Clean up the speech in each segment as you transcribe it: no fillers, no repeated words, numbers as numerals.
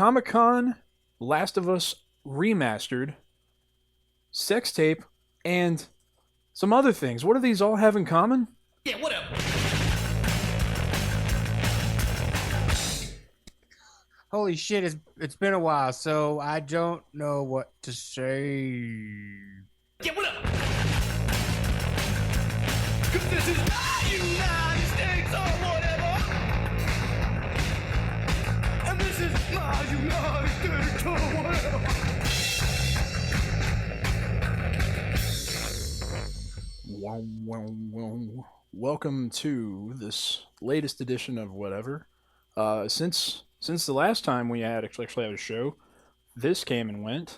Comic-Con, Last of Us Remastered, sex tape, and some other things. What do these all have in common? Yeah, what up? Holy shit, it's been a while, so I don't know what to say. Yeah, what up? 'Cause this is the United States or whatever. And this is my United States or whatever. Welcome to this latest edition of whatever. Since the last time we had actually had a show, this came and went.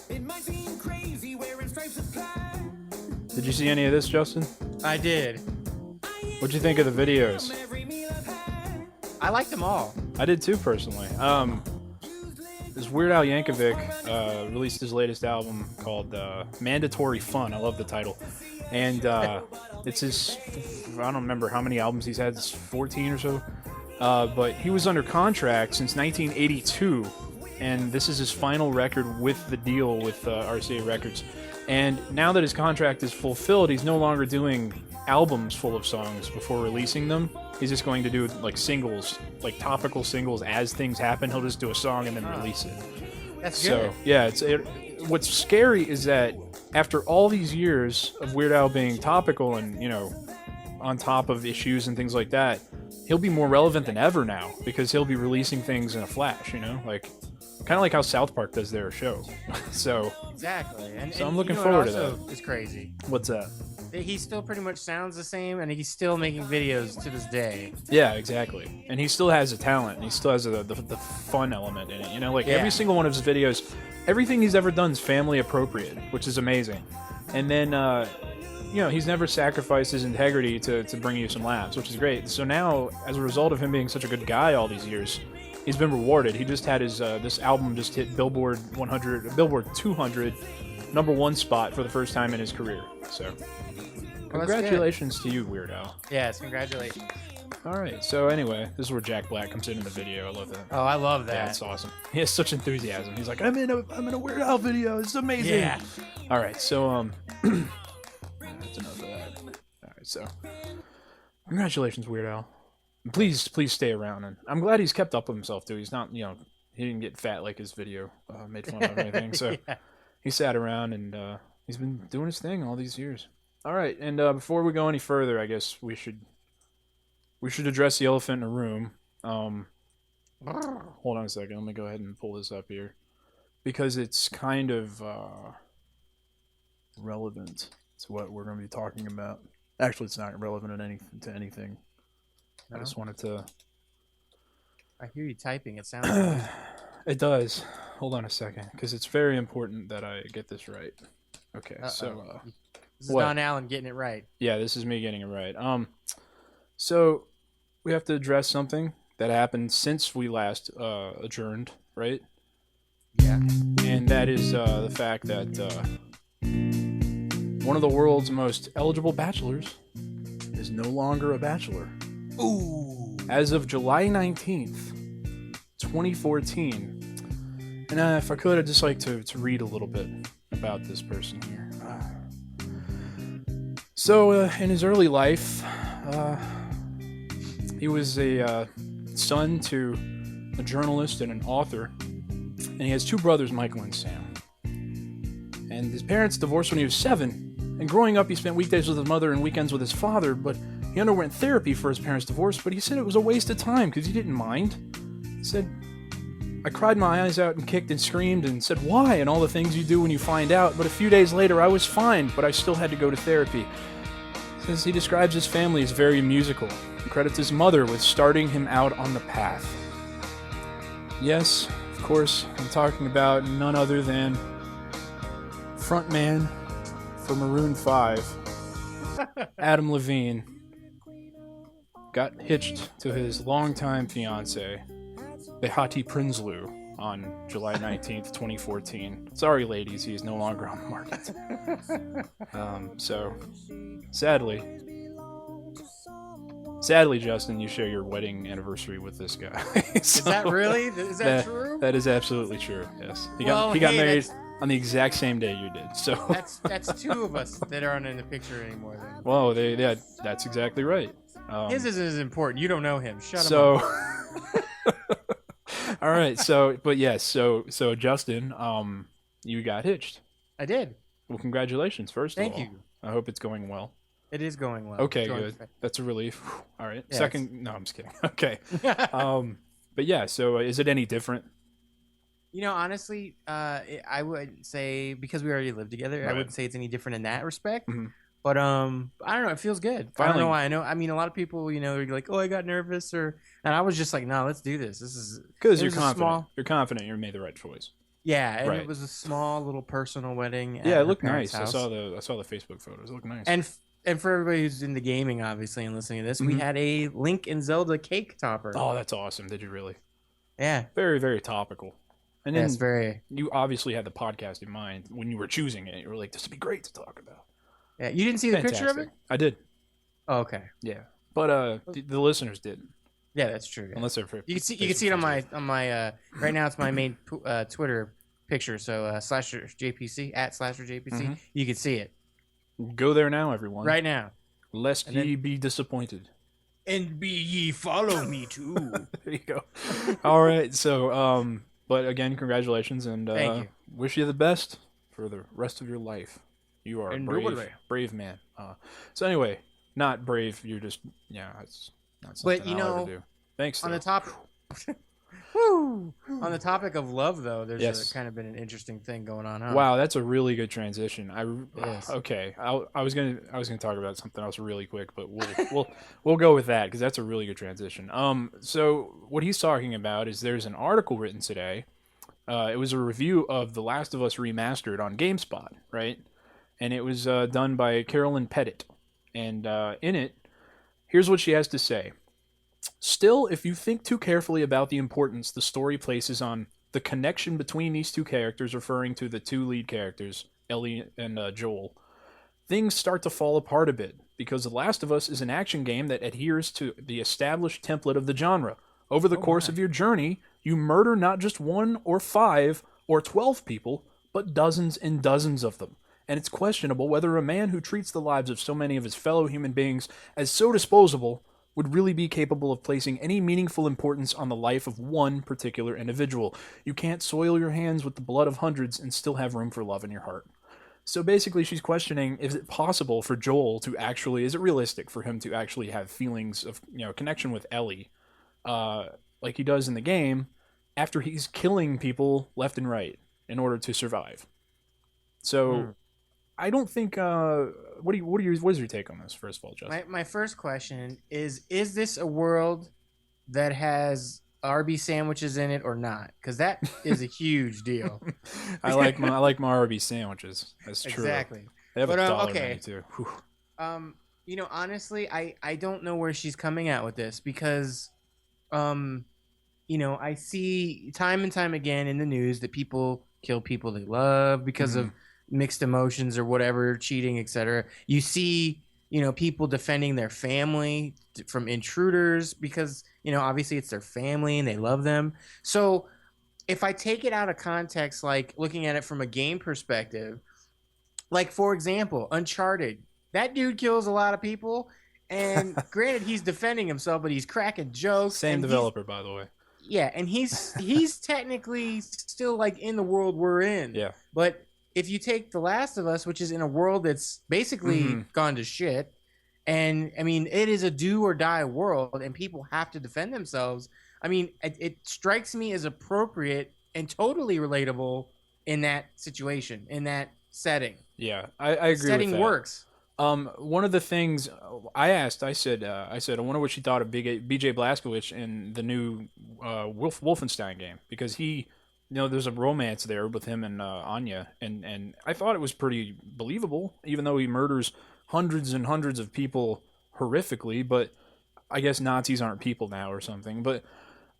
It might seem crazy wearing stripes apply. Did you see any of this, Justin? I did. What'd you think of the videos? I liked them all. I did too, personally. This Weird Al Yankovic released his latest album called Mandatory Fun. I love the title. And it's his, I don't remember how many albums he's had, it's 14 or so. But he was under contract since 1982, and this is his final record with the deal with RCA Records. And now that his contract is fulfilled, he's no longer doing albums full of songs before releasing them. He's just going to do like singles, like topical singles as things happen. He'll just do a song and then release it. That's So good. yeah, what's scary is that after all these years of Weird Al being topical and on top of issues and things like that, he'll be more relevant than ever now because he'll be releasing things in a flash. Like kind of like how South Park does their show. So Exactly. So I'm looking you know forward to what also that. is crazy. what's that? He still pretty much sounds the same, and he's still making videos to this day. Yeah, exactly. And he still has a talent, and he still has the fun element in it. Like Yeah. every single one of his videos, everything he's ever done is family appropriate, which is amazing. And then, he's never sacrificed his integrity to bring you some laughs, which is great. So now, as a result of him being such a good guy all these years, he's been rewarded. He just had his this album just hit Billboard 100, Billboard 200, #1 spot for the first time in his career. So. Well, that's Congratulations to you, Weird Al. Yes, congratulations. All right. So anyway, this is where Jack Black comes in the video. I love that. Oh, I love that. Yeah, it's awesome. He has such enthusiasm. He's like, I'm in a Weird Al video. It's amazing. Yeah. All right. So that's enough of that. All right. So congratulations, Weird Al. Please stay around, and I'm glad he's kept up with himself too. He's not, he didn't get fat like his video made fun of or anything. So Yeah. he sat around and he's been doing his thing all these years. All right, and before we go any further, I guess we should address the elephant in the room. Hold on a second. Let me go ahead and pull this up here because it's kind of relevant to what we're going to be talking about. Actually, it's not relevant to anything. No? I just wanted to. I hear you typing. It sounds like It does. Hold on a second, because it's very important that I get this right. Okay, so this is what? Don Allen getting it right. yeah, this is me getting it right. So we have to address something that happened since we last adjourned, right? Yeah. And that is the fact that one of the world's most eligible bachelors is no longer a bachelor. Ooh. As of July 19th, 2014. And if I could, I'd just like to read a little bit about this person here. So, in his early life, he was a son to a journalist and an author, and he has two brothers, Michael and Sam. And his parents divorced when he was 7, and growing up he spent weekdays with his mother and weekends with his father, but he underwent therapy for his parents' divorce, but he said it was a waste of time because he didn't mind. He said, I cried my eyes out and kicked and screamed and said, why? And all the things you do when you find out, but a few days later I was fine, but I still had to go to therapy. Says he describes his family as very musical and credits his mother with starting him out on the path. Yes, of course, I'm talking about none other than frontman for Maroon 5, Adam Levine, got hitched to his longtime fiancée, Behati Prinsloo, on July 19th, 2014. Sorry, ladies, he is no longer on the market. So, sadly, Sadly, Justin, you share your wedding anniversary with this guy. Is that really? Is that true? That is absolutely true. Yes, he Well, got hey, married on the exact same day you did. So That's two of us that aren't in the picture anymore. Then. whoa, that's exactly right. His isn't as important. You don't know him. Shut him So, up. all right. So, but yes. So Justin, you got hitched. I did. Well, congratulations. First Thank of all, you. I hope it's going well. It is going well. Okay, It's going good. That's a relief. All right. Yeah, Second, no, I'm just kidding. Okay. But yeah. So, is it any different? You know, honestly, I would say because we already live together, I Right. wouldn't say it's any different in that respect. Mhm. But I don't know. It feels good. I don't Finally- know why. I mean, a lot of people, they're like, "Oh, I got nervous," and I was just like, "No, let's do this. This is Because it you're was a confident. small- You're confident you made the right choice. yeah." And Right. it was a small little personal wedding. At Yeah, her it looked parents' nice. house. I saw the Facebook photos. It looked nice. And for everybody who's into gaming, obviously, and listening to this, we Mhm. had a Link and Zelda cake topper. Oh, that's awesome. Did you really? Yeah, Very, very topical. And then that's very. you obviously had the podcast in mind when you were choosing it. You were like, "This would be great to talk about." Yeah, you didn't see the picture of it? I did. Oh, okay. Yeah, but the listeners didn't, Yeah, that's true. Yeah. unless they're. You can see it on my right now. It's my main Twitter picture. So slasher JPC at slasher JPC. Mhm. You can see it Go there now, everyone. right now. Lest And then- ye be disappointed. And be ye follow me too. There you go. All right. So, but again, congratulations, and Thank you. wish you the best for the rest of your life. You are a Indubitably. brave man. So anyway, not brave. You're just it's not something But, you I'll ever know, do. Thanks. On though. the top. Woo! On the topic of love, though, there's Yes. kind of been an interesting thing going on. Huh? Wow, that's a really good transition. Yes. Okay. I was gonna talk about something else really quick, but we'll go with that because that's a really good transition. So what he's talking about is there's an article written today. It was a review of The Last of Us Remastered on GameSpot, right? And it was done by Carolyn Pettit, and in it, here's what she has to say. Still, if you think too carefully about the importance the story places on the connection between these two characters, referring to the two lead characters, Ellie and Joel, things start to fall apart a bit, because The Last of Us is an action game that adheres to the established template of the genre. Over the course of your journey, you murder not just 1 or 5 or 12 people, but dozens and dozens of them. And it's questionable whether a man who treats the lives of so many of his fellow human beings as so disposable would really be capable of placing any meaningful importance on the life of one particular individual. You can't soil your hands with the blood of hundreds and still have room for love in your heart. So basically, she's questioning, is it possible for Joel to actually, is it realistic for him to actually have feelings of, connection with Ellie, like he does in the game, after he's killing people left and right in order to survive? So, I don't think, what is your take on this, first of all, Justin? My first question is this a world that has Arby's sandwiches in it or not? Because that is a huge deal. I like my Arby's sandwiches. That's true. Exactly. They have But, a dollar okay. menu too. Whew. Honestly, I don't know where she's coming out with this because, I see time and time again in the news that people kill people they love because of mixed emotions or whatever, cheating, etc. You see, people defending their family from intruders because, obviously it's their family and they love them. So if I take it out of context, like looking at it from a game perspective, like, for example, Uncharted, that dude kills a lot of people. And granted, he's defending himself, but he's cracking jokes. Same and developer, by the way. Yeah, and he's technically still like in the world we're in. Yeah. But if you take The Last of Us, which is in a world that's basically gone to shit, and I mean it is a do or die world, and people have to defend themselves. I mean, it strikes me as appropriate and totally relatable in that situation, in that setting. Yeah, I agree Setting with that. works. One of the things I said, I wonder what she thought of BJ Blazkowicz in the new Wolfenstein game, because he, there's a romance there with him and Anya, and I thought it was pretty believable, even though he murders hundreds and hundreds of people horrifically. But I guess Nazis aren't people now or something. But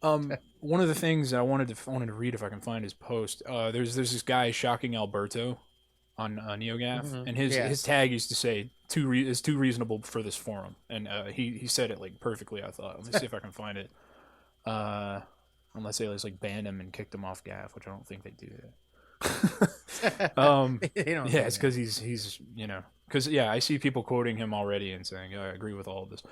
one of the things that I wanted to read, if I can find his post, there's this guy, Shocking Alberto, on NeoGAF, Mhm. and Yeah. his tag used to say is too reasonable for this forum, and he said it like perfectly. I thought. Let me see if I can find it. Unless they just like banned him and kicked him off GAF, which I don't think they do that. They don't Yeah, do it's that. because he's because yeah, I see people quoting him already and saying I agree with all of this.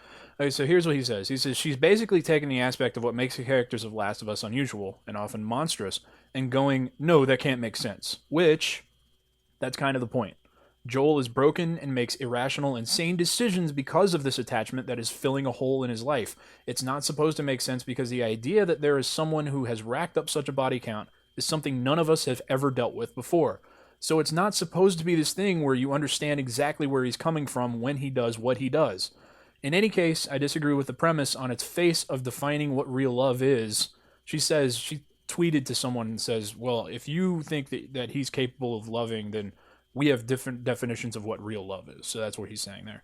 Okay, so here's what he says. He says she's basically taking the aspect of what makes the characters of Last of Us unusual and often monstrous, and going, no, that can't make sense. Which that's kind of the point. Joel is broken and makes irrational, insane decisions because of this attachment that is filling a hole in his life. It's not supposed to make sense because the idea that there is someone who has racked up such a body count is something none of us have ever dealt with before. So it's not supposed to be this thing where you understand exactly where he's coming from when he does what he does. In any case, I disagree with the premise on its face of defining what real love is. She says, she tweeted to someone and says, well, if you think that he's capable of loving, then we have different definitions of what real love is. So that's what he's saying there.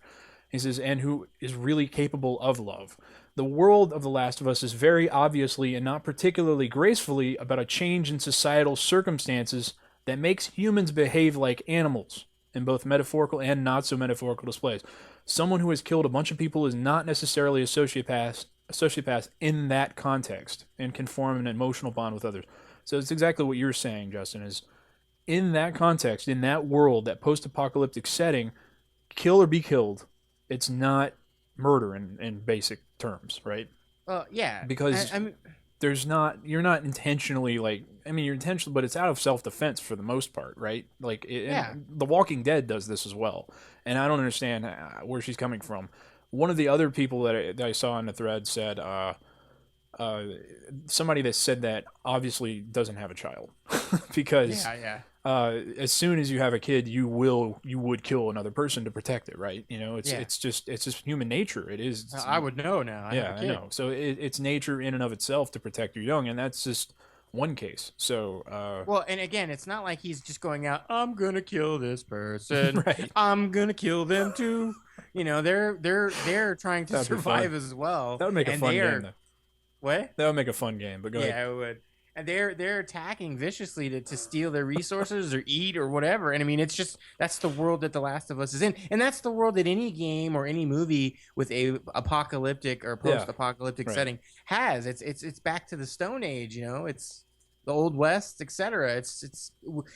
He says, and who is really capable of love. The world of The Last of Us is very obviously and not particularly gracefully about a change in societal circumstances that makes humans behave like animals in both metaphorical and not so metaphorical displays. Someone who has killed a bunch of people is not necessarily a sociopath in that context and can form an emotional bond with others. So it's exactly what you're saying, Justin, is in that context, in that world, that post-apocalyptic setting, kill or be killed, it's not murder in basic terms, right? Yeah. Because I mean, you're not intentionally like, I mean, you're intentional, but it's out of self-defense for the most part, right? Like, Yeah. The Walking Dead does this as well, and I don't understand where she's coming from. One of the other people that I saw in the thread said, somebody that said that obviously doesn't have a child because yeah. as soon as you have a kid, you would kill another person to protect it, right? You know, Yeah. it's just human nature. It is. I would know now. I have Yeah, a I kid. know. So it's nature in and of itself to protect your young, and that's just one case. So Well, and again, it's not like he's just going out, I'm gonna kill this person. right, I'm gonna kill them too. You know, they're trying to That'd be survive fun. as well. That would make a and fun they game, are though. what? That would make a fun game. But go ahead. Yeah, it would. And they're attacking viciously to steal their resources or eat or whatever. And I mean, it's just that's the world that The Last of Us is in, and that's the world that any game or any movie with a apocalyptic or post-apocalyptic right. setting has. It's back to the Stone Age. You know, it's the Old West, etc. It's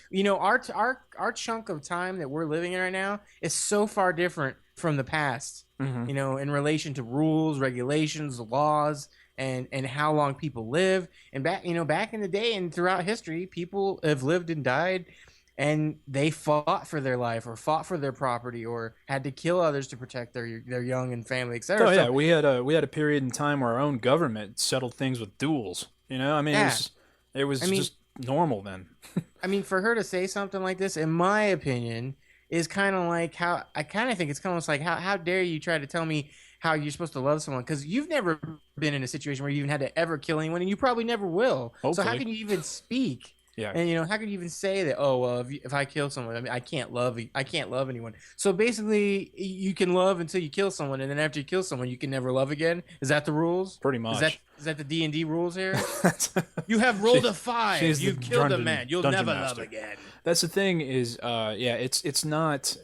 you know our chunk of time that we're living in right now is so far different from the past. Mhm. You know, in relation to rules, regulations, laws, and how long people live. And back in the day and throughout history, people have lived and died, and they fought for their life or fought for their property or had to kill others to protect their young and family, etc. Oh yeah, we had a period in time where our own government settled things with duels. You know, I mean, Yeah. it was I mean- just normal then. I mean, for her to say something like this, in my opinion, is kind of like how I kind of think it's almost like how dare you try to tell me how you're supposed to love someone, because you've never been in a situation where you even had to ever kill anyone, and you probably never will. So how Hopefully. can you even speak? Yeah. And how can you even say that? Oh well, if I kill someone, I mean, I can't love anyone. So basically, you can love until you kill someone, and then after you kill someone, you can never love again. Is that the rules? Pretty much. Is that the D&D rules here? You have rolled a 5. she's the You've killed a dungeon- man. You'll dungeon never master. love again. That's the thing is, yeah, it's not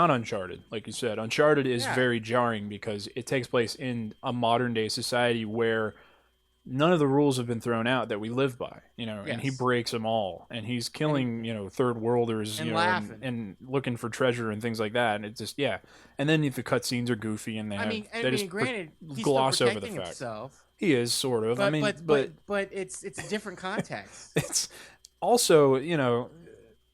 Uncharted, like you said. Uncharted is Yeah. very jarring because it takes place in a modern day society where none of the rules have been thrown out that we live by, and he Yes. breaks them all, and he's killing, third worlders, And and laughing. and looking for treasure and things like that, and it's just, yeah. And then the cutscenes are goofy, and they just granted, he's gloss still over the protecting fact. himself, He is sort of. I mean, but it's a different context. it's also,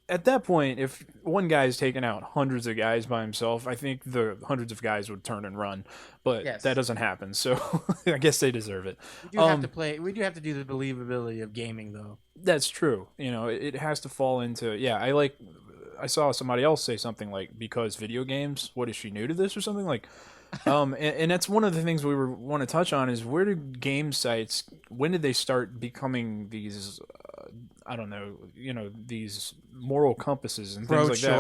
at that point, if one guy's taking out hundreds of guys by himself, I think the hundreds of guys would turn and run. But Yes. that doesn't happen, so I guess they deserve it. We do have to do the believability of gaming, though. That's true. It has to fall into, yeah, I saw somebody else say something like, because video games, what is she new to this or something like, and that's one of the things we want to touch on is where do game sites, when did they start becoming these, I don't know, these moral compasses and things like that,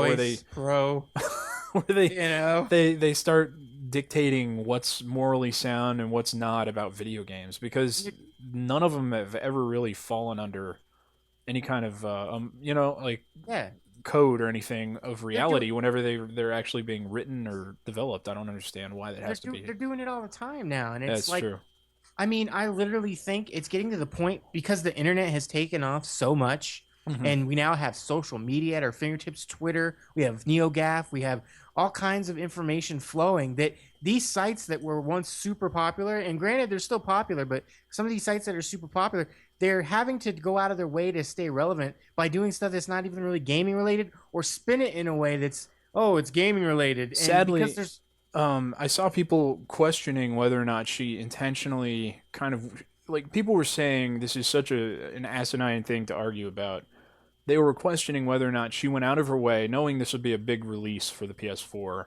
where they they start dictating what's morally sound and what's not about video games, because none of them have ever really fallen under any kind of like Yeah. code or anything of reality whenever they're actually being written or developed. I don't understand why that has to be. They're doing it all the time now, and it's That's like, true. I mean, I literally think it's getting to the point because the internet has taken off so much, and we now have social media at our fingertips. Twitter, we have NeoGAF, we have all kinds of information flowing. That these sites that were once super popular, and granted they're still popular, but some of these sites that are super popular, they're having to go out of their way to stay relevant by doing stuff that's not even really gaming related, or spin it in a way that's, oh, it's gaming related. And Sadly, because there's I saw people questioning whether or not she intentionally kind of like people were saying this is such an asinine thing to argue about. They were questioning whether or not she went out of her way, knowing this would be a big release for the PS4,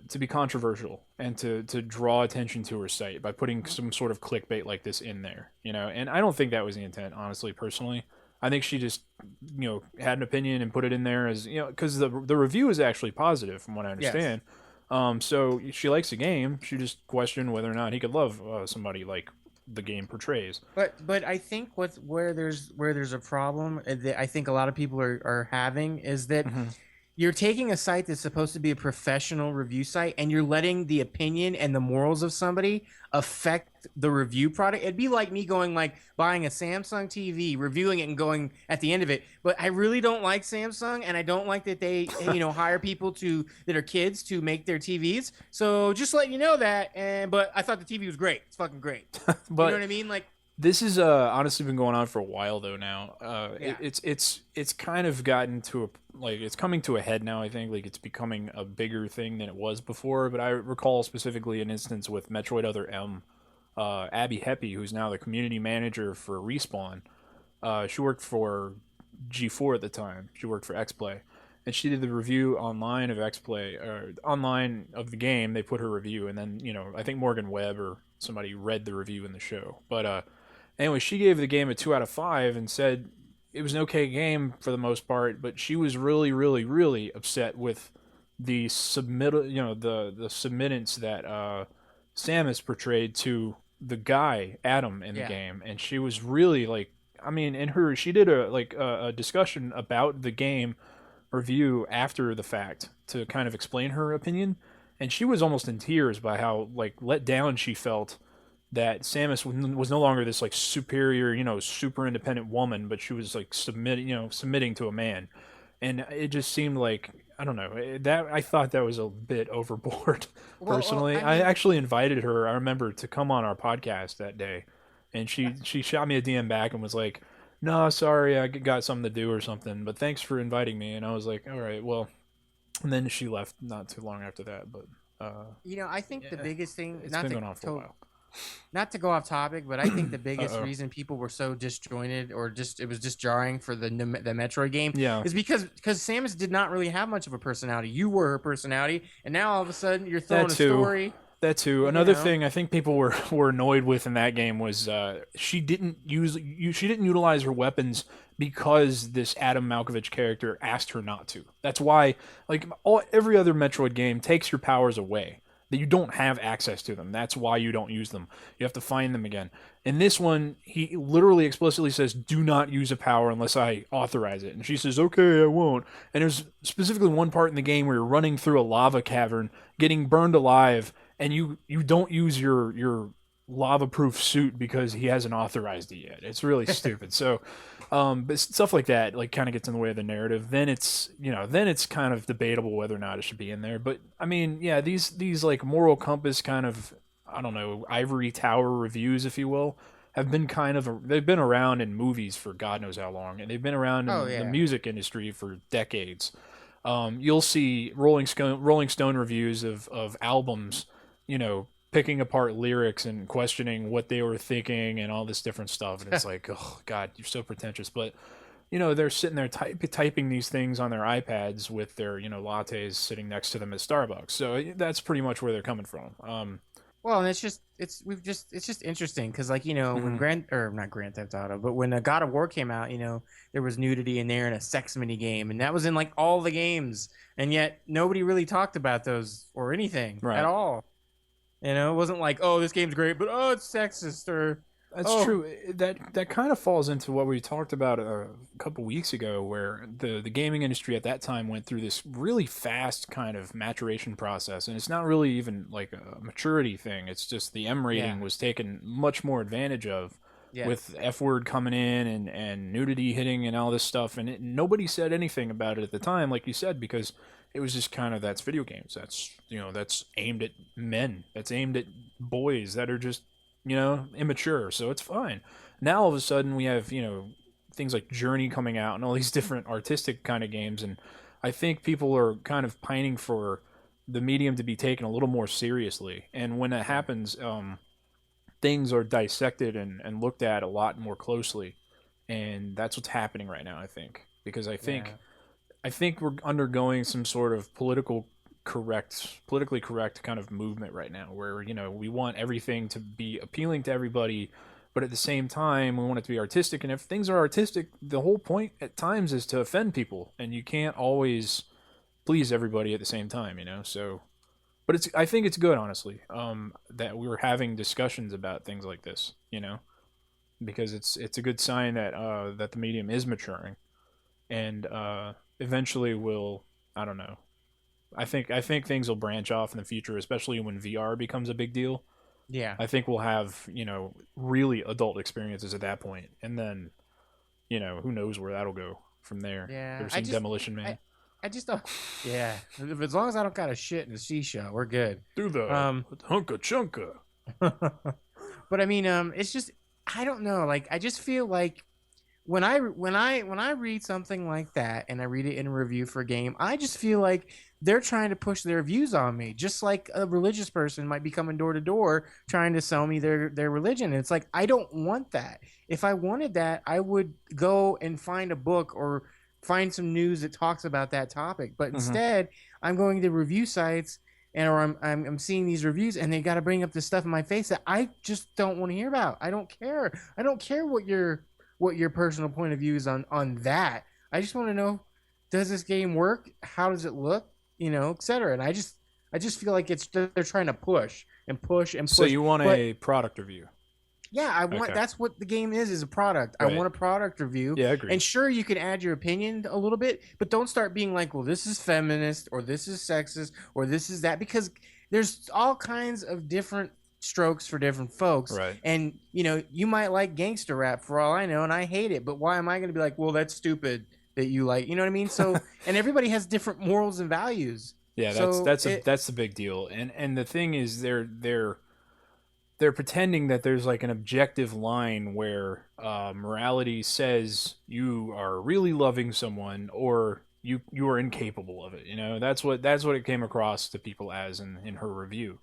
to be controversial and to draw attention to her site by putting some sort of clickbait like this in there, you know. And I don't think that was the intent, honestly, personally. I think she just, had an opinion and put it in there as, because the review is actually positive from what I understand. So she likes the game. She just questioned whether or not he could love somebody like the game portrays. But I think where there's a problem that I think a lot of people are having is that you're taking a site that's supposed to be a professional review site and you're letting the opinion and the morals of somebody affect the review product. It'd be like me going like buying a Samsung TV, reviewing it and going at the end of it, but I really don't like Samsung and I don't like that they hire people that are kids to make their TVs. So just let you know that, but I thought the TV was great. It's fucking great. But you know what I mean? Like, this is honestly been going on for a while though now. Yeah. It's kind of gotten to it's coming to a head now, I think. Like, it's becoming a bigger thing than it was before. But I recall specifically an instance with Metroid Other M, Abby Heppy, who's now the community manager for Respawn. She worked for G4 at the time. She worked for XPlay. And she did the review online of XPlay, or online of the game. They put her review, and then, I think Morgan Webb or somebody read the review in the show. But anyway, she gave the game a 2 out of 5 and said it was an okay game for the most part, but she was really, really, really upset with the the submittance that Samus portrayed to the guy Adam in the game, and she was really like, I mean, she did a discussion about the game review after the fact to kind of explain her opinion, and she was almost in tears by how let down she felt that Samus was no longer this superior, super independent woman, but she was submitting to a man. And it just seemed like, I don't know, that I thought that was a bit overboard personally. I actually invited her, I remember, to come on our podcast that day, and she shot me a DM back and was like, "No, sorry, I got something to do or something, but thanks for inviting me." And I was like, "All right, well." And then she left not too long after that, but I think the biggest thing, it's been going on for a while. Not to go off topic, but I think the biggest reason people were so disjointed or it was just jarring for the Metroid game is because Samus did not really have much of a personality. You were her personality, and now all of a sudden you're throwing a story. That too. Another thing I think people were annoyed with in that game was she didn't utilize her weapons because this Adam Malkovich character asked her not to. That's why every other Metroid game takes your powers away. That you don't have access to them. That's why you don't use them. You have to find them again. In this one, he literally explicitly says, "Do not use a power unless I authorize it." And she says, "Okay, I won't." And there's specifically one part in the game where you're running through a lava cavern, getting burned alive, and you don't use your lava-proof suit because he hasn't authorized it yet. It's really stupid. So, but stuff like that kind of gets in the way of the narrative. Then it's kind of debatable whether or not it should be in there. But I mean, yeah, these moral compass kind of, I don't know, ivory tower reviews, if you will, have been they've been around in movies for God knows how long, and they've been around in the music industry for decades. You'll see Rolling Stone reviews of albums, picking apart lyrics and questioning what they were thinking and all this different stuff. And it's like, oh, God, you're so pretentious. But, they're sitting there typing these things on their iPads with their, lattes sitting next to them at Starbucks. So that's pretty much where they're coming from. Well, and it's just interesting because when not Grand Theft Auto, but when God of War came out, there was nudity in there and a sex mini game, and that was in all the games, and yet nobody really talked about those or anything at all. It wasn't like, oh, this game's great, but oh, it's sexist, or That's Oh, true. That kind of falls into what we talked about a couple weeks ago, where the gaming industry at that time went through this really fast kind of maturation process, and it's not really even like a maturity thing. It's just the M yeah, rating was taken much more advantage of, with yes, F word coming in and nudity hitting and all this stuff, and nobody said anything about it at the time, like you said, because it was just kind of that's video games. That's that's aimed at men. That's aimed at boys that are just immature, so it's fine. Now all of a sudden we have, things like Journey coming out and all these different artistic kind of games, and I think people are kind of pining for the medium to be taken a little more seriously. And when that yeah, happens, things are dissected and looked at a lot more closely, and that's what's happening right now. I think because yeah, I think we're undergoing some sort of politically correct kind of movement right now, where we want everything to be appealing to everybody, but at the same time we want it to be artistic. And if things are artistic, the whole point at times is to offend people, and you can't always please everybody at the same time. So, but I think it's good, honestly, that we're having discussions about things like this. Because it's a good sign that the medium is maturing, and eventually will, I don't know. I think things will branch off in the future, especially when VR becomes a big deal. yeah, I think we'll have really adult experiences at that point, and then who knows where that'll go from there. yeah. Ever seen Demolition I, Man? I just don't. Yeah, as long as I don't got a shit in the seashell, we're good. Do the Um, hunka chunka. but I mean, it's just I don't know. Like I just feel like when I read something like that and I read it in a review for a game, I just feel like they're trying to push their views on me, just like a religious person might be coming door to door trying to sell me their religion. And it's like I don't want that. If I wanted that, I would go and find a book or find some news that talks about that topic. But Hmm. instead, I'm going to review sites and or I'm seeing these reviews and they got to bring up this stuff in my face that I just don't want to hear about. I don't care. I don't care what your personal point of view is on that. I just want to know, does this game work? How does it look? Etc. And I just feel like they're trying to push and push and So push. you want But a product review? yeah, I want Okay. that's what the game is a product. I Right. want a product review. Yeah, agreed. And sure you can add your opinion a little bit, but don't start being like, well, this is feminist or this is sexist or this is that, because there's all kinds of different strokes for different folks. Right. And you might like gangster rap for all I know, and I hate it, but why am I going to be like, well, that's stupid that you like, you know what I mean? So and everybody has different morals and values. Yeah, So it that's the big deal. And the thing is, they're pretending that there's like an objective line where morality says you are really loving someone, or you are incapable of it. That's what it came across to people as in her review.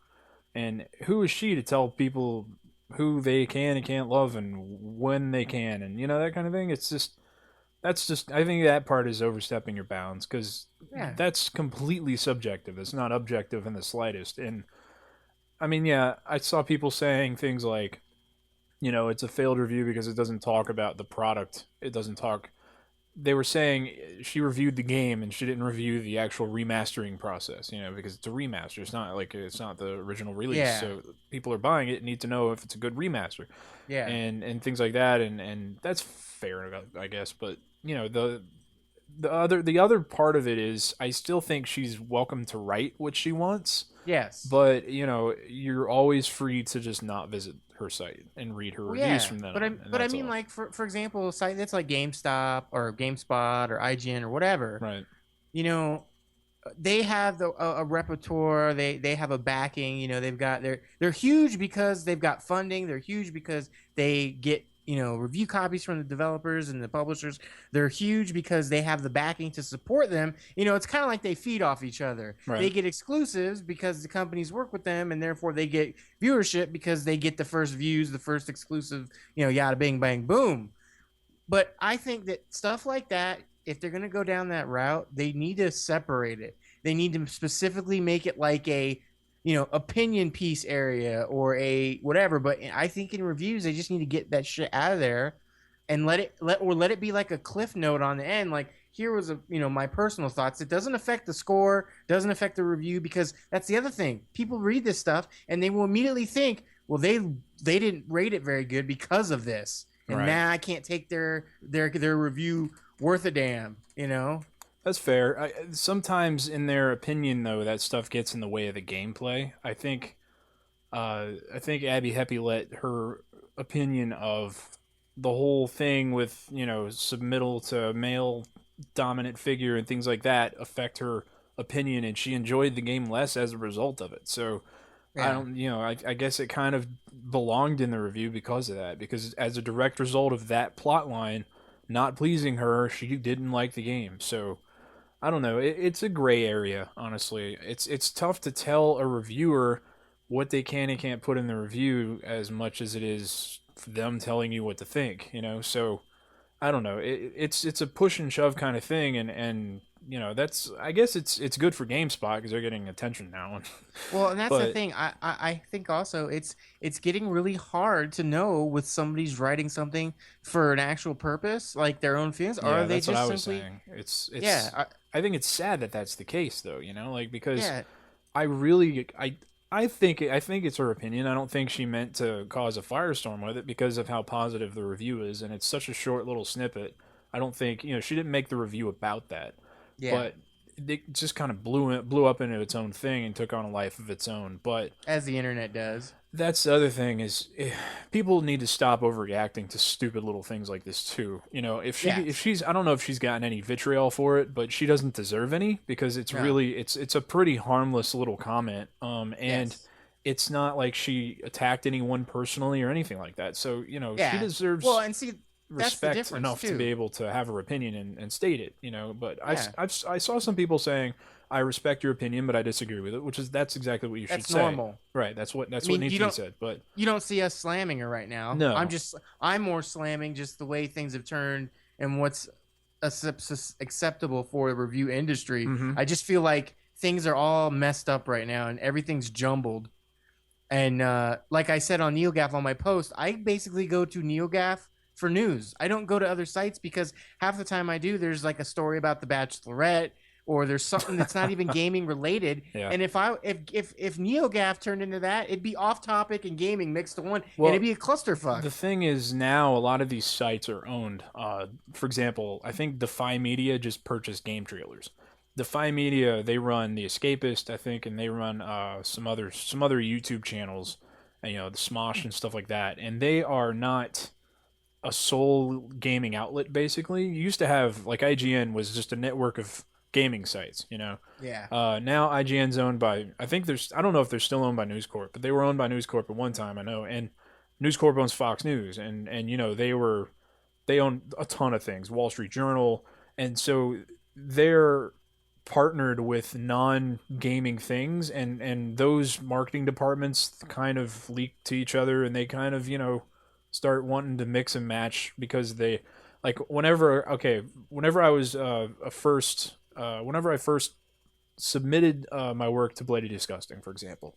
And who is she to tell people who they can and can't love and when they can, and that kind of thing? That's just I think that part is overstepping your bounds, because yeah. that's completely subjective. It's not objective in the slightest. And I mean, yeah, I saw people saying things like, it's a failed review because it doesn't talk about the product. It doesn't talk. They were saying she reviewed the game and she didn't review the actual remastering process, because it's a remaster. It's not the original release. Yeah. So people are buying it and need to know if it's a good remaster, Yeah. and things like that. And that's fair, I guess. But the other part of it is, I still think she's welcome to write what she wants, Yes. but you're always free to just not visit her site and read her Well, reviews yeah, from then but on. I And but I that's mean, all. like for example, a site that's like GameStop or GameSpot or IGN or whatever, Right. you know, they have a repertoire. They have a backing. They've got they're huge because they've got funding. They're huge because they get review copies from the developers and the publishers. They're huge because they have the backing to support them. It's kind of like they feed off each other. Right. They get exclusives because the companies work with them, and therefore they get viewership because they get the first views, the first exclusive. Yada bing bang boom. But I think that stuff like that, if they're going to go down that route, they need to separate it. They need to specifically make it like a, opinion piece area or a whatever. But I think in reviews, they just need to get that shit out of there and let it be like a cliff note on the end. Like, here was my personal thoughts. It doesn't affect the score, doesn't affect the review, because that's the other thing. People read this stuff and they will immediately think, well, they didn't rate it very good because of this, and Right. now I can't take their review worth a damn. You know? That's fair. Sometimes, in their opinion, though, that stuff gets in the way of the gameplay. I think Abby Heppy let her opinion of the whole thing with submittal to male dominant figure and things like that affect her opinion, and she enjoyed the game less as a result of it. So I Yeah. don't, I guess it kind of belonged in the review because of that. Because as a direct result of that plot line not pleasing her, she didn't like the game. So I don't know. It's a gray area, honestly. It's tough to tell a reviewer what they can and can't put in the review as much as it is for them telling you what to think. So I don't know. It's a push and shove kind of thing, and that's, I guess it's good for GameSpot because they're getting attention now. Well, and that's the But thing. I think also it's getting really hard to know with somebody's writing something for an actual purpose, like their own feelings, or yeah, are they that's what just I was simply saying. It's yeah I think it's sad that that's the case though. Like because yeah I really I think it's her opinion. I don't think she meant to cause a firestorm with it because of how positive the review is, and it's such a short little snippet. I don't think she didn't make the review about that, yeah but it just kind of blew up into its own thing and took on a life of its own. But as the internet does. that's the other thing is people need to stop overreacting to stupid little things like this too. If she's I don't know if she's gotten any vitriol for it, but she doesn't deserve any because it's No. really it's a pretty harmless little comment. And Yes. it's not like she attacked anyone personally or anything like that. So Yeah. she deserves Well, and see, that's the respect difference enough to too. be able to have her opinion and state it. But Yeah. I saw some people saying I respect your opinion, but I disagree with it, that's exactly what you should That's say. normal. Right. That's what I mean, needs you to be don't said. But you don't see us slamming her right now. No. I'm more slamming just the way things have turned and what's acceptable for the review industry. Mhm. I just feel like things are all messed up right now and everything's jumbled. And like I said on NeoGAF on my post, I basically go to NeoGAF for news. I don't go to other sites because half the time I do, there's like a story about The Bachelorette, or there's something that's not even gaming related. Yeah. And if NeoGAF turned into that, it'd be off topic and gaming mixed to one, Well, and it'd be a clusterfuck. the thing is now a lot of these sites are owned. For example, I think Defy Media just purchased game trailers. Defy Media, they run The Escapist, I think, and they run some other YouTube channels, and, the Smosh and stuff like that. And they are not a sole gaming outlet. Basically, you used to have like IGN was just a network of gaming sites. Yeah. Now IGN's owned by, I don't know if they're still owned by News Corp, but they were owned by News Corp at one time, I know, and News Corp owns Fox News, and they own a ton of things, Wall Street Journal, and so they're partnered with non-gaming things, and those marketing departments kind of leak to each other, and they kind of start wanting to mix and match because they like whenever I first submitted my work to Bloody Disgusting, for example,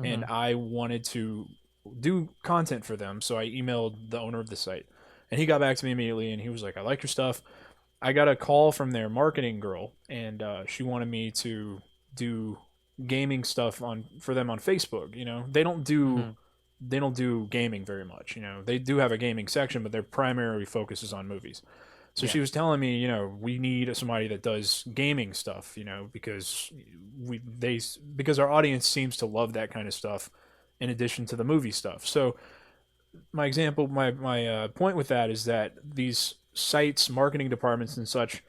and I wanted to do content for them, so I emailed the owner of the site, and he got back to me immediately, and he was like, "I like your stuff." I got a call from their marketing girl, and she wanted me to do gaming stuff for them on Facebook. They don't do gaming very much. They do have a gaming section, but their primary focus is on movies. So she was telling me, we need somebody that does gaming stuff, because because our audience seems to love that kind of stuff in addition to the movie stuff. So my point with that is that these sites, marketing departments and such,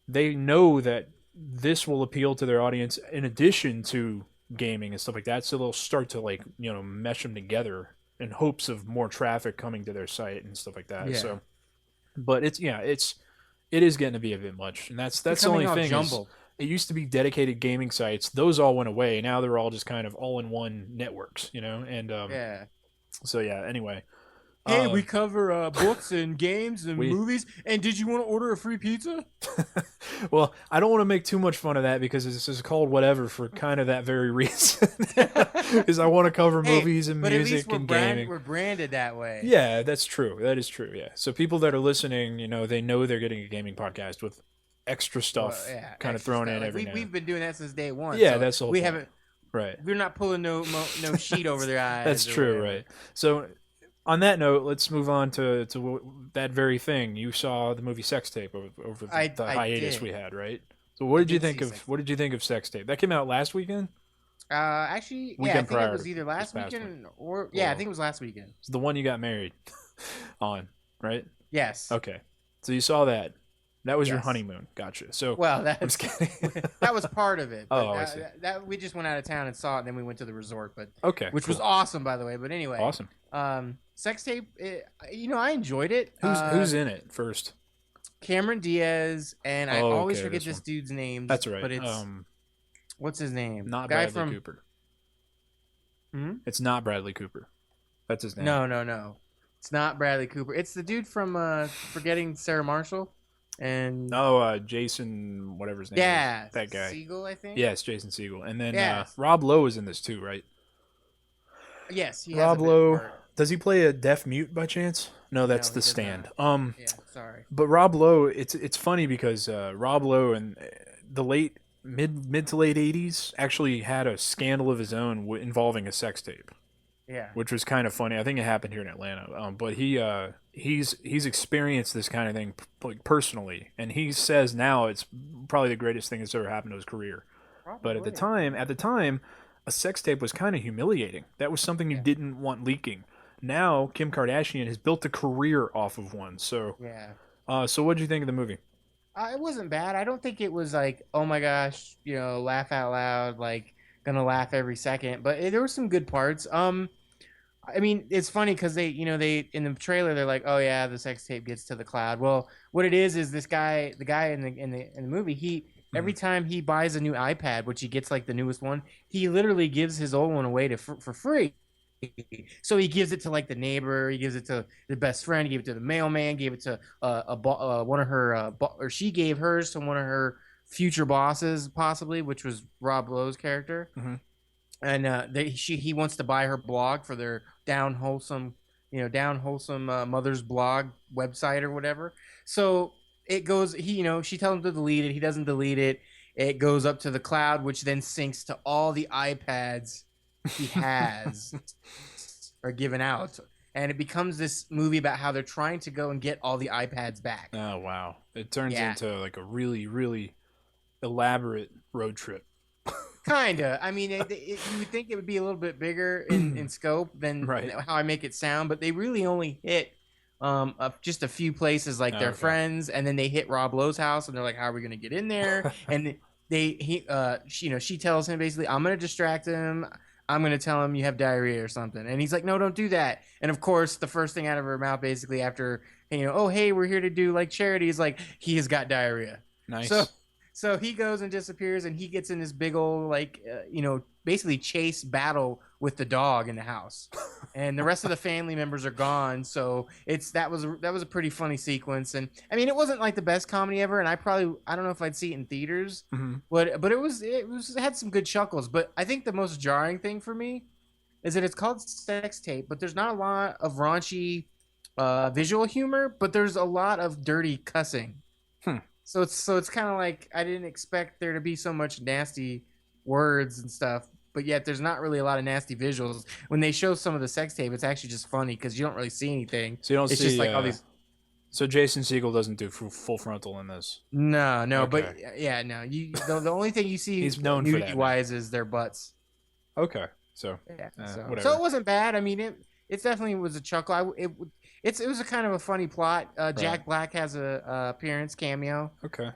they know that this will appeal to their audience in addition to gaming and stuff like that. So they'll start to mesh them together in hopes of more traffic coming to their site and stuff like that. Yeah. So, but it is getting to be a bit much, and that's the only thing. It used to be dedicated gaming sites; those all went away. Now they're all just kind of all-in-one networks, and Yeah. So yeah. Anyway, Hey, we cover books and games and movies. And did you want to order a free pizza? Well, I don't want to make too much fun of that because this is called whatever for kind of that very reason. Because I want to cover movies and music and gaming. We're branded that way. Yeah, that's true. That is true. Yeah. So people that are listening, they know they're getting a gaming podcast with extra stuff kind of thrown in every now. We've been doing that since day one. Yeah, so that's the whole we point. haven't. Right. We're not pulling no sheet over their eyes. That's or true, whatever. right? So, on that note, let's move on to that very thing. You saw the movie Sex Tape over the I hiatus did. we had, right? So, what did you did think see of Sex Sex Tape? That came out last weekend, Actually, yeah, I weekend think it prior was to either this last past weekend or Well, I think it was last weekend. it's the one you got married on, right? Yes. Okay, so you saw that. That was your Yes. honeymoon. Gotcha. So, Well, I'm just kidding. that was part of it. But Oh, I see. that we just went out of town and saw it, and then we went to the resort. But Okay, which was cool. awesome, by the way. But anyway, Awesome. Sex Tape. I enjoyed it. Who's in it first? Cameron Diaz, and I Oh, always okay, forget this this one. dude's name. That's right. But it's what's his name? Not Guy Bradley from. Cooper. Hmm? It's not Bradley Cooper. That's his name. No. It's not Bradley Cooper. It's the dude from Forgetting Sarah Marshall. And Jason, whatever his name yeah, is. That guy. Segel, I think. Yes, Jason Segel. And then Yes. Rob Lowe is in this too, right? Yes, he has Rob a bit Lowe. part. Does he play a deaf mute by chance? No, that's No, he The does Stand. Yeah, sorry. But Rob Lowe, it's funny because Rob Lowe in the mid to late 80s actually had a scandal of his own involving a sex tape, Yeah. which was kind of funny. I think it happened here in Atlanta. But he's experienced this kind of thing like personally, and he says now it's probably the greatest thing that's ever happened to his career. But at the time, a sex tape was kind of humiliating. That was something you Yeah. didn't want leaking. Now Kim Kardashian has built a career off of one. So, Yeah. so what did you think of the movie? It wasn't bad. I don't think it was like, oh my gosh, laugh out loud, like gonna laugh every second. But there were some good parts. I mean, it's funny because they in the trailer they're like, oh yeah, the sex tape gets to the cloud. Well, what it is this guy, the guy in the movie, he every time he buys a new iPad, which he gets like the newest one, he literally gives his old one away for free. So he gives it to like the neighbor, he gives it to the best friend, he gave it to the mailman, gave it to one of her, or she gave hers to one of her future bosses, possibly, which was Rob Lowe's character. Mhm. And he wants to buy her blog for their down wholesome mother's blog website or whatever. So it goes. She tells him to delete it. He doesn't delete it. It goes up to the cloud, which then syncs to all the iPads he has are given out, and it becomes this movie about how they're trying to go and get all the iPads back. Oh wow! It turns Yeah. into like a really, really elaborate road trip. Kinda. I mean, you would think it would be a little bit bigger in scope than Right. how I make it sound, but they really only hit just a few places, like their Okay. friends, and then they hit Rob Lowe's house, and they're like, "How are we going to get in there?" And she tells him basically, "I'm going to distract him. I'm going to tell him you have diarrhea or something," and he's like, "No, don't do that." And of course, the first thing out of her mouth, basically after oh hey, we're here to do like charity, is like he has got diarrhea. Nice. So he goes and disappears, and he gets in this big old basically chase battle with the dog in the house, and the rest of the family members are gone. So that was a pretty funny sequence, and I mean it wasn't like the best comedy ever, and I don't know if I'd see it in theaters, Mhm. but it had some good chuckles. But I think the most jarring thing for me is that it's called Sex Tape, but there's not a lot of raunchy visual humor, but there's a lot of dirty cussing. So it's kind of like I didn't expect there to be so much nasty words and stuff, but yet there's not really a lot of nasty visuals. When they show some of the sex tape, it's actually just funny because you don't really see anything. So you don't It's see just like all these. So Jason Segel doesn't do full frontal in this. No, Okay. but yeah, no. The only thing you see He's known for that, nudity wise is their butts. Okay. So Yeah, whatever. so it wasn't bad. I mean, it definitely was a chuckle. It was a kind of a funny plot. Jack Black has a appearance cameo. Okay.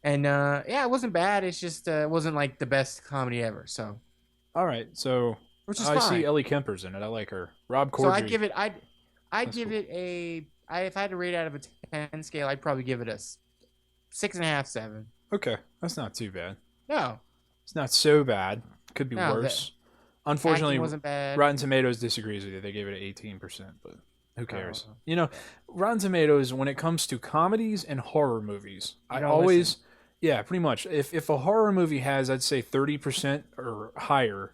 And yeah, it wasn't bad. It's just it wasn't like the best comedy ever. So, All right. So which is I fine. see Ellie Kemper's in it. I like her. Rob Corddry. So I'd give it. I'd That's give cool. it if I had to rate out of a 10 scale, I'd probably give it a 6.5, 7. Okay. That's not too bad. No, It's not so bad. Could be No, worse. Unfortunately, acting wasn't bad. Rotten Tomatoes disagrees with you. They gave it 18%, but who cares? Oh. Rotten Tomatoes, when it comes to comedies and horror movies, I don't always, yeah, pretty much. If a horror movie has, I'd say 30% or higher,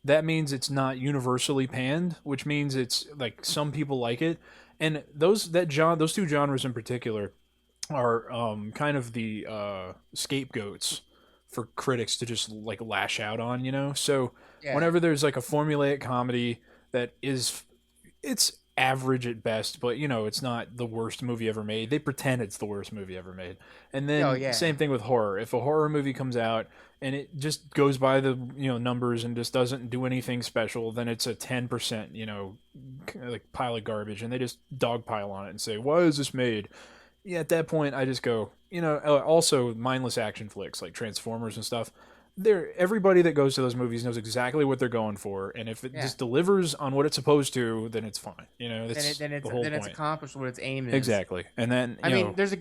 that means it's not universally panned, which means it's like some people like it, and those two genres in particular are kind of the scapegoats for critics to just like lash out on, you know. So Yeah. whenever there's like a formulaic comedy that is, it's average at best, but you know it's not the worst movie ever made. They pretend it's the worst movie ever made. And Oh then yeah. same thing with horror. If a horror movie comes out and it just goes by the numbers and just doesn't do anything special, then it's a 10% like pile of garbage, and they just dogpile on it and say, "Why is this made?" Yeah, at that point, I just go, also mindless action flicks like Transformers and stuff. Everybody that goes to those movies knows exactly what they're going for, and if it Yeah. just delivers on what it's supposed to, then it's fine. That's then the whole it's point. accomplished what its aim is. Exactly, and then I mean, there's a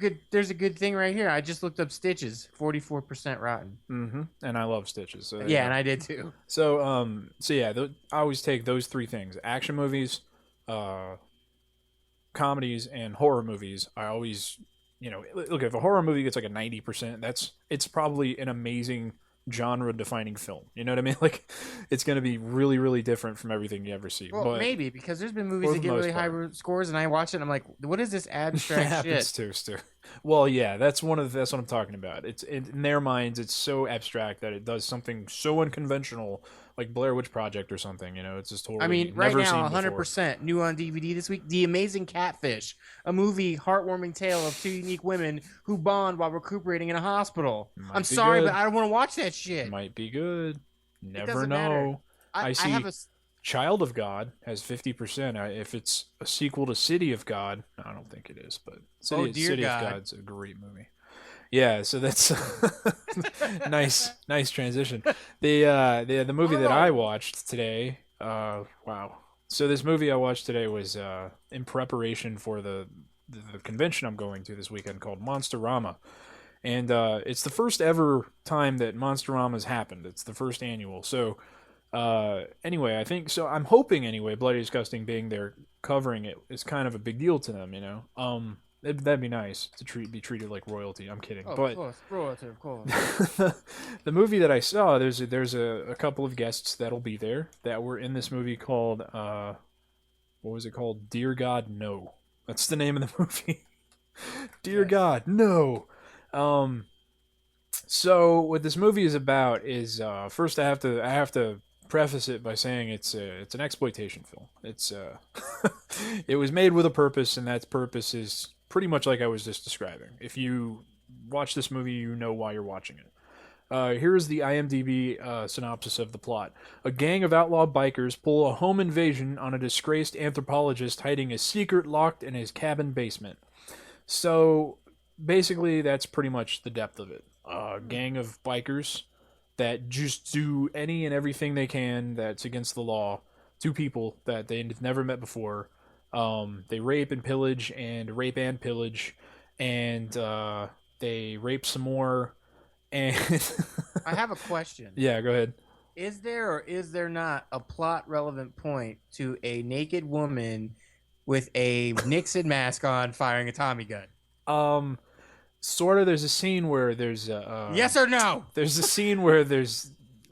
good thing right here. I just looked up Stitches, 44% rotten. and I love Stitches. So Yeah, and I did too. So yeah, I always take those three things: action movies, comedies, and horror movies. I always, look, if a horror movie gets like a 90%, it's probably an amazing genre defining film. You know what I mean? Like, it's going to be really, really different from everything you ever see. Well, but maybe because there's been movies for that the get most really high part. scores, and I watch it, and I'm like, what is this That abstract happens shit? too, Stu. Well, yeah, that's what I'm talking about. It's in their minds, it's so abstract that it does something so unconventional, like Blair Witch Project or something. It's just totally. I mean, right never now, seen before. 100% new on DVD this week. The Amazing Catfish, a movie heartwarming tale of two unique women who bond while recuperating in a hospital. Might I'm be sorry, good. but I don't want to watch that shit. Might be good. Never doesn't know. matter. I see. have a. Child of God has 50%. If it's a sequel to City of God, I don't think it is, but City of God's a great movie. Yeah, so that's nice transition. The movie that I watched today, wow. So this movie I watched today was in preparation for the convention I'm going to this weekend called Monsterama. And it's the first ever time that Monsterama's happened. It's the first annual. So anyway, I think so. I'm hoping anyway. Bloody Disgusting being there covering it is kind of a big deal to them. That'd be nice to be treated like royalty. I'm kidding, but Of course, royalty, of course. the movie that I saw, there's a couple of guests that'll be there that were in this movie called what was it called? Dear God, No. That's the name of the movie. Dear God, no. So what this movie is about is first I have to preface it by saying it's an exploitation film. It's it was made with a purpose, and that purpose is pretty much like I was just describing. If you watch this movie, you know why you're watching it. Here's the IMDb synopsis of the plot. A gang of outlaw bikers pull a home invasion on a disgraced anthropologist hiding a secret locked in his cabin basement. So basically, that's pretty much the depth of it. A gang of bikers that just do any and everything they can that's against the law to people that they've never met before. They rape and pillage and they rape some more. And I have a question. Yeah, go ahead. Is there or is there not a plot relevant point to a naked woman with a Nixon mask on firing a Tommy gun? Sort of. There's a scene where there's yes or no? There's a scene where the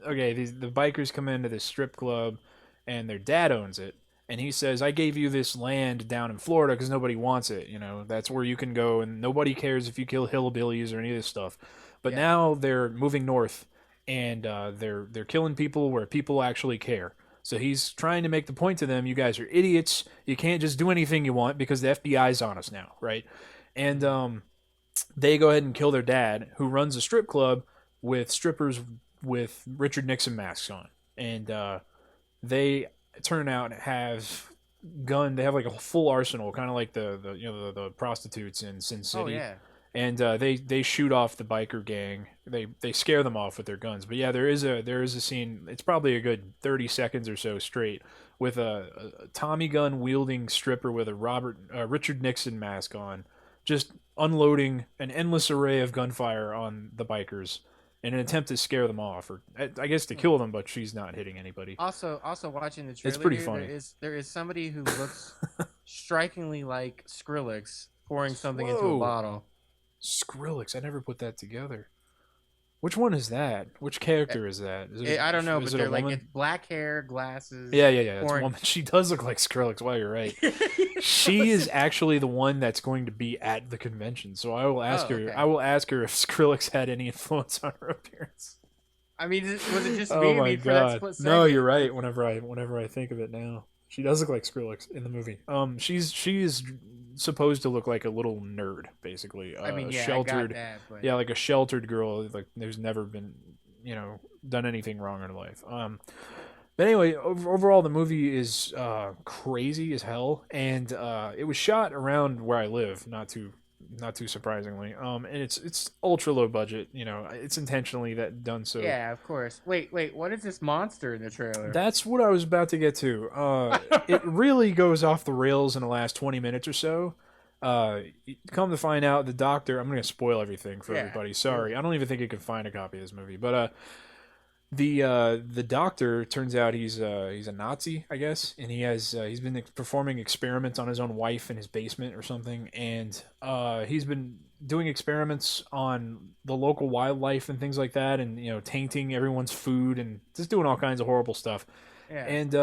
bikers come into this strip club, and their dad owns it, and he says, "I gave you this land down in Florida because nobody wants it. That's where you can go, and nobody cares if you kill hillbillies or any of this stuff." But now they're moving north, and they're killing people where people actually care. So he's trying to make the point to them: you guys are idiots. You can't just do anything you want because the FBI's on us now, right? And they go ahead and kill their dad, who runs a strip club with strippers with Richard Nixon masks on, and they turn out have They have like a full arsenal, kind of like the prostitutes in Sin City. Oh yeah. And they shoot off the biker gang. They scare them off with their guns. But yeah, there is a scene. It's probably a good 30 seconds or so straight with a Tommy gun wielding stripper with a Richard Nixon mask on, just unloading an endless array of gunfire on the bikers in an attempt to scare them off, or I guess to kill them. But she's not hitting anybody. Also watching the trailer, It's pretty here, funny. There is somebody who looks strikingly like Skrillex pouring something into Whoa. a bottle. Skrillex, I never put that together. Which one is that? Which character is that? Is it, I don't know, is but it they're a like woman? it's black hair, glasses. Yeah, yeah, yeah. It's a orange. woman. She does look like Skrillex. Wow, you're right. She is actually the one that's going to be at the convention. So I will ask Oh, her. okay. I will ask her if Skrillex had any influence on her appearance. I mean, was it just Oh me? I my mean, for that god! split No, second, you're right. Whenever I think of it now, she does look like Skrillex in the movie. She is supposed to look like a little nerd, basically. I mean, yeah, Sheltered. I got that, but Yeah, like a sheltered girl. Like who's never been, done anything wrong in her life. But anyway, overall, the movie is crazy as hell, and it was shot around where I live, not too surprisingly. And it's ultra low budget. It's intentionally that done so. yeah, of course. Wait, what is this monster in the trailer? That's what I was about to get to. It really goes off the rails in the last 20 minutes or so. Come to find out, the doctor. I'm going to spoil everything for Yeah. everybody. Sorry, I don't even think you can find a copy of this movie, but the doctor turns out he's a Nazi, I guess, and he's been performing experiments on his own wife in his basement or something, and he's been doing experiments on the local wildlife and things like that, and tainting everyone's food and just doing all kinds of horrible stuff. Yeah. And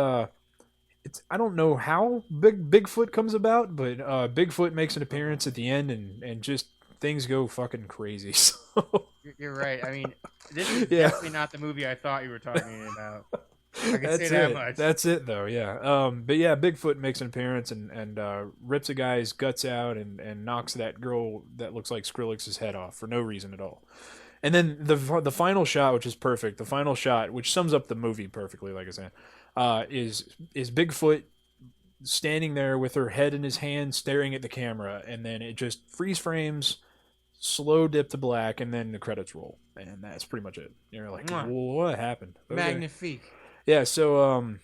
I don't know how Bigfoot comes about, but Bigfoot makes an appearance at the end, and just things go fucking crazy. So You're right. I mean, this is Yeah. definitely not the movie I thought you were talking about. I can That's say that it. much. That's it, though. Yeah. But yeah, Bigfoot makes an appearance and rips a guy's guts out and knocks that girl that looks like Skrillex's head off for no reason at all. And then the final shot, which is perfect, the final shot, which sums up the movie perfectly, like I said, is Bigfoot standing there with her head in his hand, staring at the camera, and then it just freeze frames, slow dip to black, and then the credits roll, and that's pretty much it. You're like, Mwah. what happened? Okay. Magnifique. Yeah, so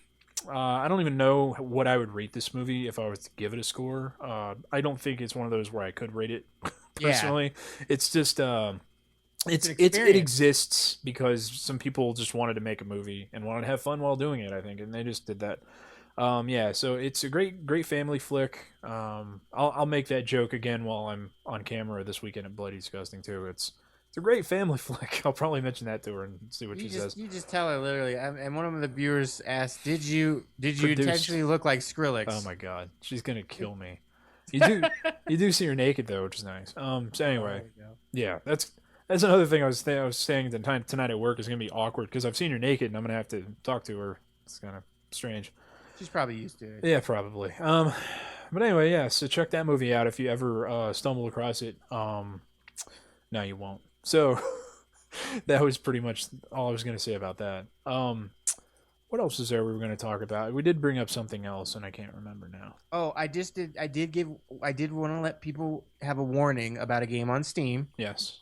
I don't even know what I would rate this movie if I was to give it a score. I don't think it's one of those where I could rate it personally. It's just an it experience. exists because some people just wanted to make a movie and wanted to have fun while doing it, I think, and they just did that. Yeah, so it's a great family flick. I'll make that joke again while I'm on camera this weekend at Bloody Disgusting too. It's a great family flick. I'll probably mention that to her and see what she says. You just tell her literally. And one of the viewers asked, "Did you Produced. intentionally look like Skrillex?" Oh my god, she's gonna kill me. You do see her naked though, which is nice. So anyway, yeah, that's another thing I was saying tonight at work is gonna be awkward because I've seen her naked and I'm gonna have to talk to her. It's kind of strange. She's probably used to it. Yeah, probably. But anyway, yeah. So check that movie out if you ever stumble across it. No, you won't. So that was pretty much all I was gonna say about that. What else is there we were gonna talk about? We did bring up something else, and I can't remember now. Oh, I did want to let people have a warning about a game on Steam. Yes.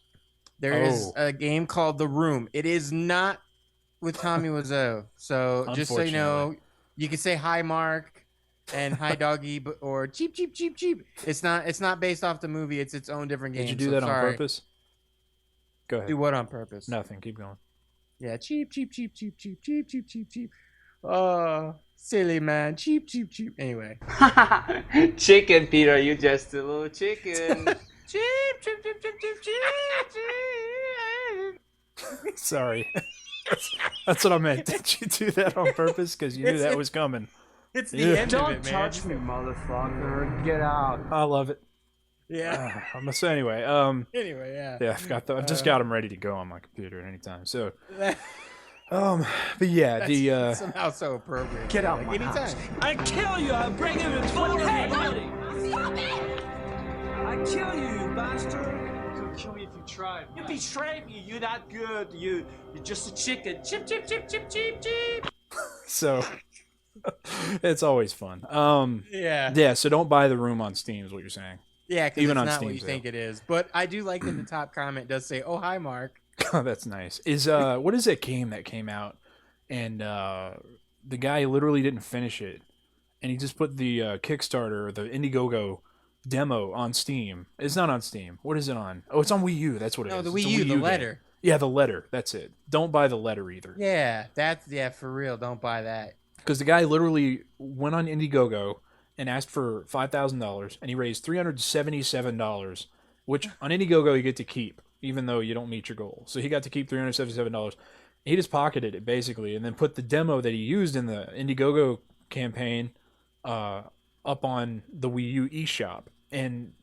There is a game called The Room. It is not with Tommy Wiseau. So just so you know, you can say hi, Mark, and hi, Doggy, or cheap. It's not based off the movie. It's its own different game. Did you do so that sorry. on purpose? Go ahead. Do what on purpose? Nothing. Keep going. Yeah, cheap. Oh, silly man. Cheap. Anyway. Chicken, Peter, you just a little chicken. Cheap. Sorry. That's what I meant. Did you do that on purpose? Because you knew that was coming. It's the Yeah. end of it, man. Touch me, motherfucker. Get out. I love it. Yeah. I'm gonna say anyway. Anyway, yeah. Yeah, I've just got them ready to go on my computer at any time. So, but yeah, That's somehow so appropriate. Get out like my anytime. house. I kill you. I'll bring him in full body. I kill you, you bastard. You could kill me if you tried. You betrayed me. You're not good. You're just a chicken. Chip. so it's always fun. Yeah. Yeah. So don't buy The Room on Steam is what you're saying. Yeah, because Even it's on not Steam what you sale. think it is. But I do like that the top comment does say, "Oh, hi, Mark." That's nice. Is what is that game that came out and the guy literally didn't finish it and he just put the Kickstarter or the Indiegogo demo on Steam. It's not on Steam. What is it on? Oh, it's on Wii U. That's what it No, is. the It's a Wii U, the game. letter. Yeah, the letter. That's it. Don't buy the letter either. Yeah, for real. Don't buy that. Because the guy literally went on Indiegogo and asked for $5,000 and he raised $377, which on Indiegogo you get to keep. even though you don't meet your goal. So he got to keep $377. He just pocketed it basically, and then put the demo that he used in the Indiegogo campaign up on the Wii U eShop and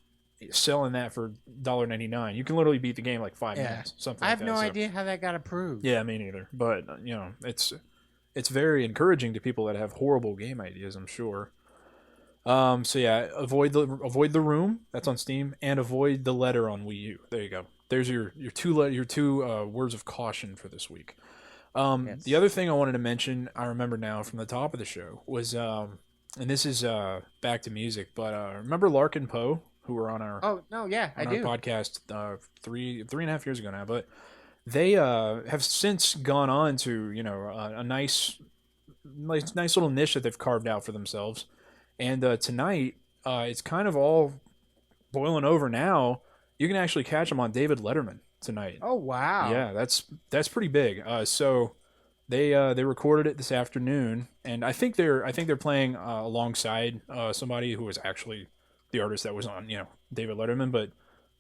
selling that for $1.99. You can literally beat the game like 5 minutes. Something. I like have that. no idea how that got approved. Yeah, me neither. But it's very encouraging to people that have horrible game ideas, I'm sure. So yeah, avoid the room. That's on Steam, and avoid the letter on Wii U. There you go. There's your two words of caution for this week. Yes. The other thing I wanted to mention, I remember now from the top of the show, was and this is back to music, but remember Lark and Poe, who were on our Oh no, yeah, I our do. podcast 3.5 years ago now, but they have since gone on to a nice little niche that they've carved out for themselves. And tonight, it's kind of all boiling over now. You can actually catch them on David Letterman tonight. Oh wow. Yeah, that's pretty big. So they recorded it this afternoon, and I think they're playing alongside somebody who was actually the artist that was on David Letterman, but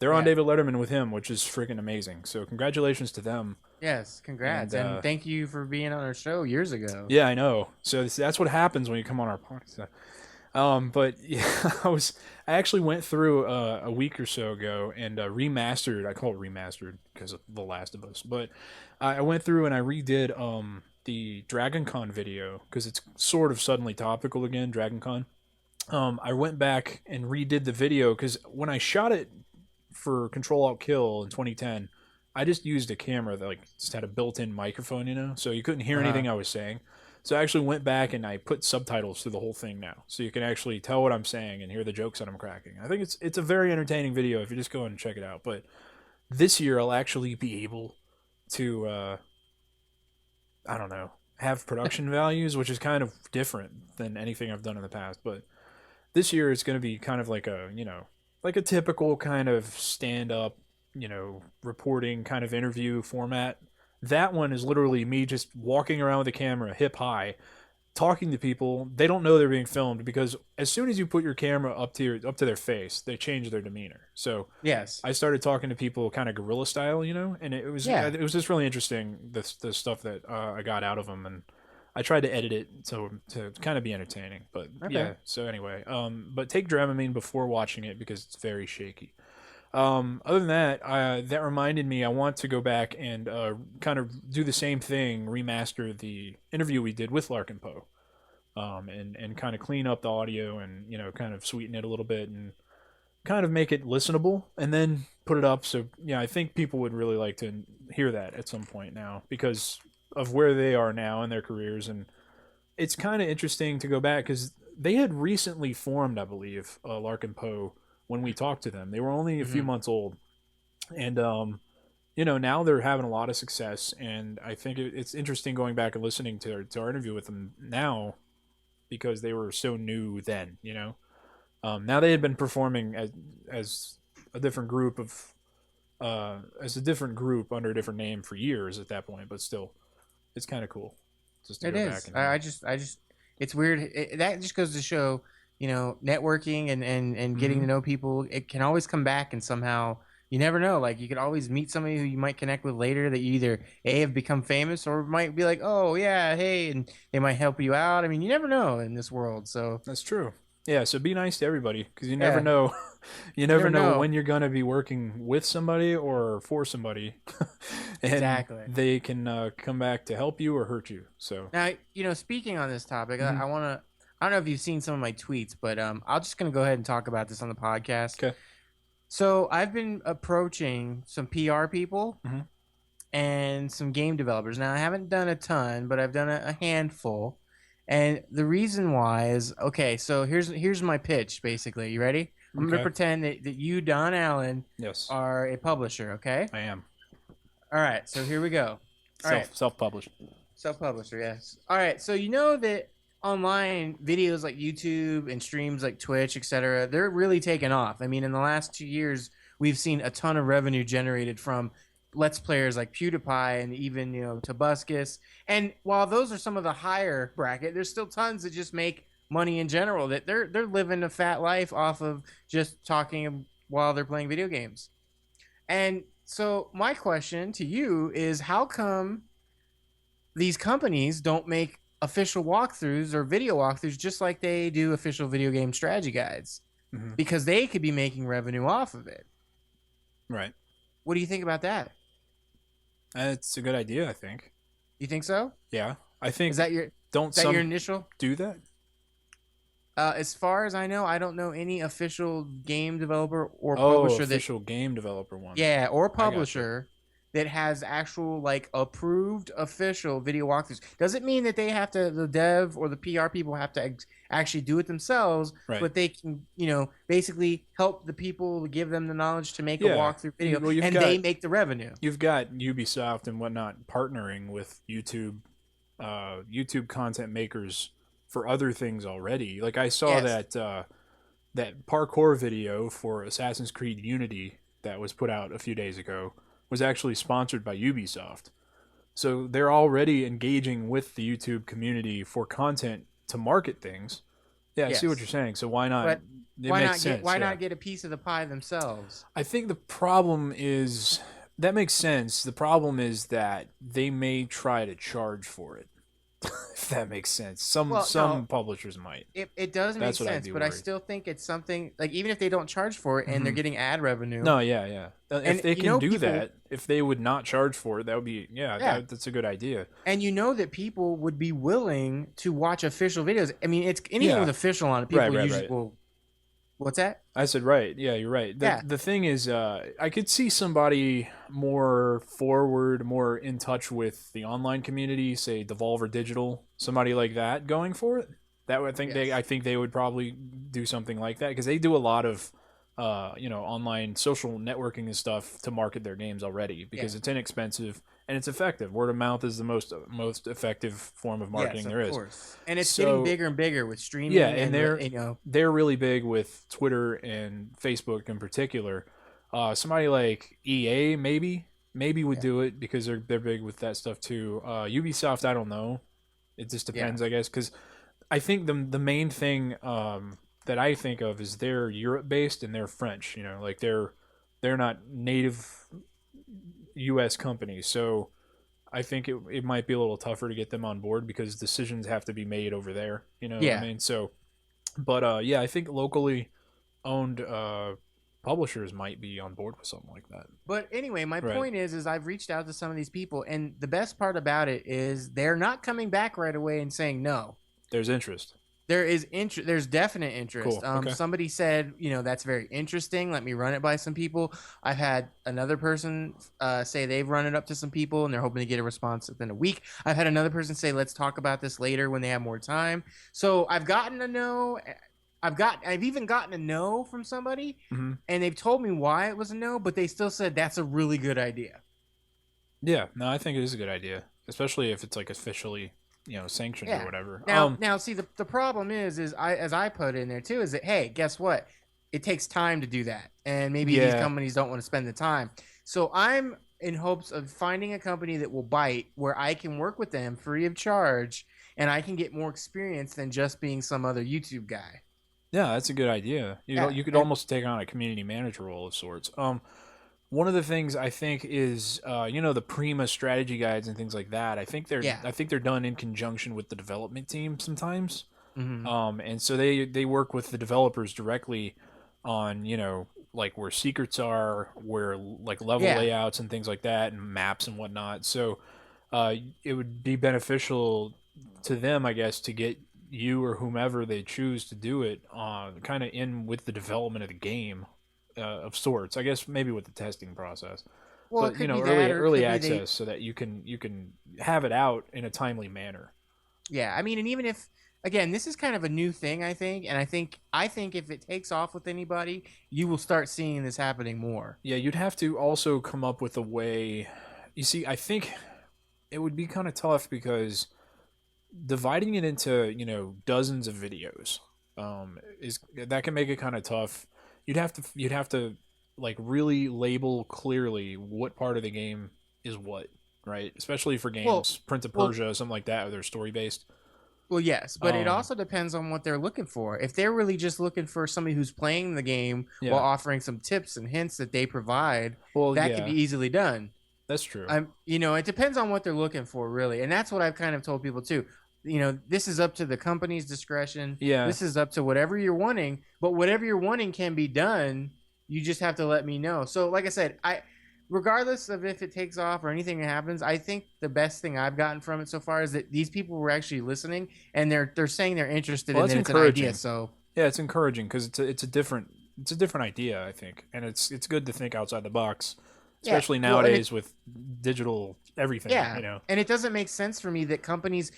they're on Yeah. David Letterman with him, which is freaking amazing. So congratulations to them. Yes, congrats, and thank you for being on our show years ago. Yeah, I know. So that's what happens when you come on our podcast. But yeah, I actually went through a week or so ago and remastered. I call it remastered because of The Last of Us. But I went through and I redid the Dragon Con video because it's sort of suddenly topical again. Dragon Con. I went back and redid the video because when I shot it for Control Alt Kill in 2010, I just used a camera that just had a built-in microphone, so you couldn't hear anything I was saying. So I actually went back and I put subtitles through the whole thing now, so you can actually tell what I'm saying and hear the jokes that I'm cracking. I think it's a very entertaining video if you just go and check it out. But this year I'll actually be able to, I don't know, have production values, which is kind of different than anything I've done in the past. But this year it's going to be kind of like a typical kind of stand-up, reporting kind of interview format. That one is literally me just walking around with a camera hip high, talking to people. They don't know they're being filmed because as soon as you put your camera up to their face, they change their demeanor. So Yes. I started talking to people kind of guerrilla style, and it was just really interesting the stuff that I got out of them, and I tried to edit it to kind of be entertaining. But yeah, so anyway, but take Dramamine before watching it because it's very shaky. Other than that, that reminded me I want to go back and kind of do the same thing, remaster the interview we did with Lark and Poe, and kind of clean up the audio and kind of sweeten it a little bit and kind of make it listenable, and then put it up. So yeah, I think people would really like to hear that at some point now because of where they are now in their careers, and it's kind of interesting to go back because they had recently formed, I believe, Lark and Poe. When we talked to them, they were only a few months old, and now they're having a lot of success. And I think it's interesting going back and listening to our interview with them now because they were so new then. Now they had been performing as a different group under a different name for years at that point, but still, it's kind of cool. Just to It go is. back and I just, it's weird. That just goes to show, networking and getting to know people. It can always come back, and somehow you never know. Like you could always meet somebody who you might connect with later that you either have become famous or might be like, oh yeah, hey, and they might help you out. I mean, you never know in this world. So that's true. Yeah, so be nice to everybody because you never know. You never know when you're going to be working with somebody or for somebody. And Exactly. they can come back to help you or hurt you. So now, speaking on this topic, I don't know if you've seen some of my tweets, but I'm just going to go ahead and talk about this on the podcast. Okay. So I've been approaching some PR people Mhm. and some game developers. Now, I haven't done a ton, but I've done a handful. And the reason why is, okay, so here's my pitch, basically. You ready? I'm going to Okay. pretend that you, Don Allen, yes, are a publisher, okay? I am All right, so here we go. All right. self-published. Self-publisher, yes. All right, so you know that online videos like YouTube and streams like Twitch, etc., they're really taking off. I mean, in the last 2 years, we've seen a ton of revenue generated from Let's Players like PewDiePie and even, Tobuscus. And while those are some of the higher bracket, there's still tons that just make money in general, that they're living a fat life off of just talking while they're playing video games. And So my question to you is, how come these companies don't make official walkthroughs or video walkthroughs just like they do official video game strategy guides? Mhm. Because they could be making revenue off of it. Right. What do you think about that? It's a good idea, I think. You think so? Yeah. I think Is that your don't is that your some initial? do that? As far as I know, I don't know any official game developer or Oh, publisher that official game developer one. yeah, or gotcha. publisher that has actual like approved official video walkthroughs. Doesn't mean that they have to, the dev or the PR people have to actually do it themselves, Right. but they can, basically help the people, give them the knowledge to make a Yeah. walkthrough video, Well, and they make the revenue. You've got Ubisoft and whatnot partnering with YouTube content makers for other things already. Like I saw Yes. that parkour video for Assassin's Creed Unity that was put out a few days ago was actually sponsored by Ubisoft. So they're already engaging with the YouTube community for content to market things. Yeah, I see what Yes. you're saying. So why not? But It why makes not sense. get why yeah. not get a piece of the pie themselves? I think the problem is that makes sense. The problem is that they may try to charge for it. If that makes sense. Some Well, no. publishers might. It does make That's what I'd sense, be but I worried. still think it's something like, even if they don't charge for it and they're Mhm. getting ad revenue. No, yeah. And If they you can know do people- that, if they would not charge for it, that would be Yeah. that's a good idea. And you know that people would be willing to watch official videos. I mean, it's anything Yeah. with official on it. People Right, usually right. will. What's that? I said right. Yeah, you're right. Yeah. The thing is, I could see somebody more forward, more in touch with the online community, say Devolver Digital, somebody like that, going for it. That would Yes. I think they would probably do something like that because they do a lot of, online social networking and stuff to market their games already because it's inexpensive and it's effective. Word of mouth is the most effective form of marketing there is. Course. And it's So- getting bigger and bigger with streaming. Yeah, and they're- they're They're really big with Twitter and Facebook in particular. Somebody like EA maybe would do it because they're big with that stuff too. Ubisoft, I don't know. It just depends, I guess, because I think the main thing that I think of is they're Europe based and they're French. Like they're not native U.S. companies, so I think it might be a little tougher to get them on board because decisions have to be made over there. You know what Yeah. I mean? So, but I think locally owned publishers might be on board with something like that. But anyway, my Right. point is I've reached out to some of these people, and the best part about it is they're not coming back right away and saying no. There's interest. There is interest. There's definite interest. Cool. Okay. Somebody said, that's very interesting. Let me run it by some people. I've had another person say they've run it up to some people and they're hoping to get a response within a week. I've had another person say, let's talk about this later when they have more time. So I've gotten to know. I've even gotten a no from somebody, Mhm. and they've told me why it was a no, but they still said that's a really good idea. Yeah, no, I think it is a good idea, especially if it's like officially, sanctioned Yeah. or whatever. Now, see, the problem is as I put in there too, is that, hey, guess what? It takes time to do that, and maybe these Yeah. companies don't want to spend the time. So I'm in hopes of finding a company that will bite, where I can work with them free of charge, and I can get more experience than just being some other YouTube guy. Yeah, that's a good idea. You could and- almost take on a community manager role of sorts. One of the things I think is, the Prima strategy guides and things like that. I think they're done in conjunction with the development team sometimes. Mhm. And so they work with the developers directly on, like where secrets are, where like level Yeah. layouts and things like that, and maps and whatnot. So, it would be beneficial to them, I guess, to get you or whomever they choose to do it kind of in with the development of the game of sorts. I guess maybe with the testing process. Well, it But could be early that, or it early could be access so that you can have it out in a timely manner. Yeah, I mean, and even if, again, this is kind of a new thing, I think, and I think if it takes off with anybody, you will start seeing this happening more. Yeah, you'd have to also come up with a way. You see, I think it would be kind of tough because dividing it into dozens of videos is that can make it kind of tough. You'd have to like really label clearly what part of the game is what, right? Especially for games, Prince of well- Persia, something like that, where they're story based. Well, yes, but it Um, also depends on what they're looking for. If they're really just looking for somebody who's playing the game Yeah. while offering some tips and hints that they provide, Well, that could yeah, be easily done. that's true. It depends on what they're looking for, really, and that's what I've kind of told people too. This is up to the company's discretion. Yeah. This is up to whatever you're wanting, but whatever you're wanting can be done. You just have to let me know. So, like I said, regardless of if it takes off or anything that happens, I think the best thing I've gotten from it so far is that these people were actually listening and they're saying they're interested Well, in that's it. It's an encouraging. idea. So Yeah, it's encouraging because it's a different idea, I think, and it's good to think outside the box, especially well, and nowadays with digital everything. yeah, and it doesn't make sense for me that companies,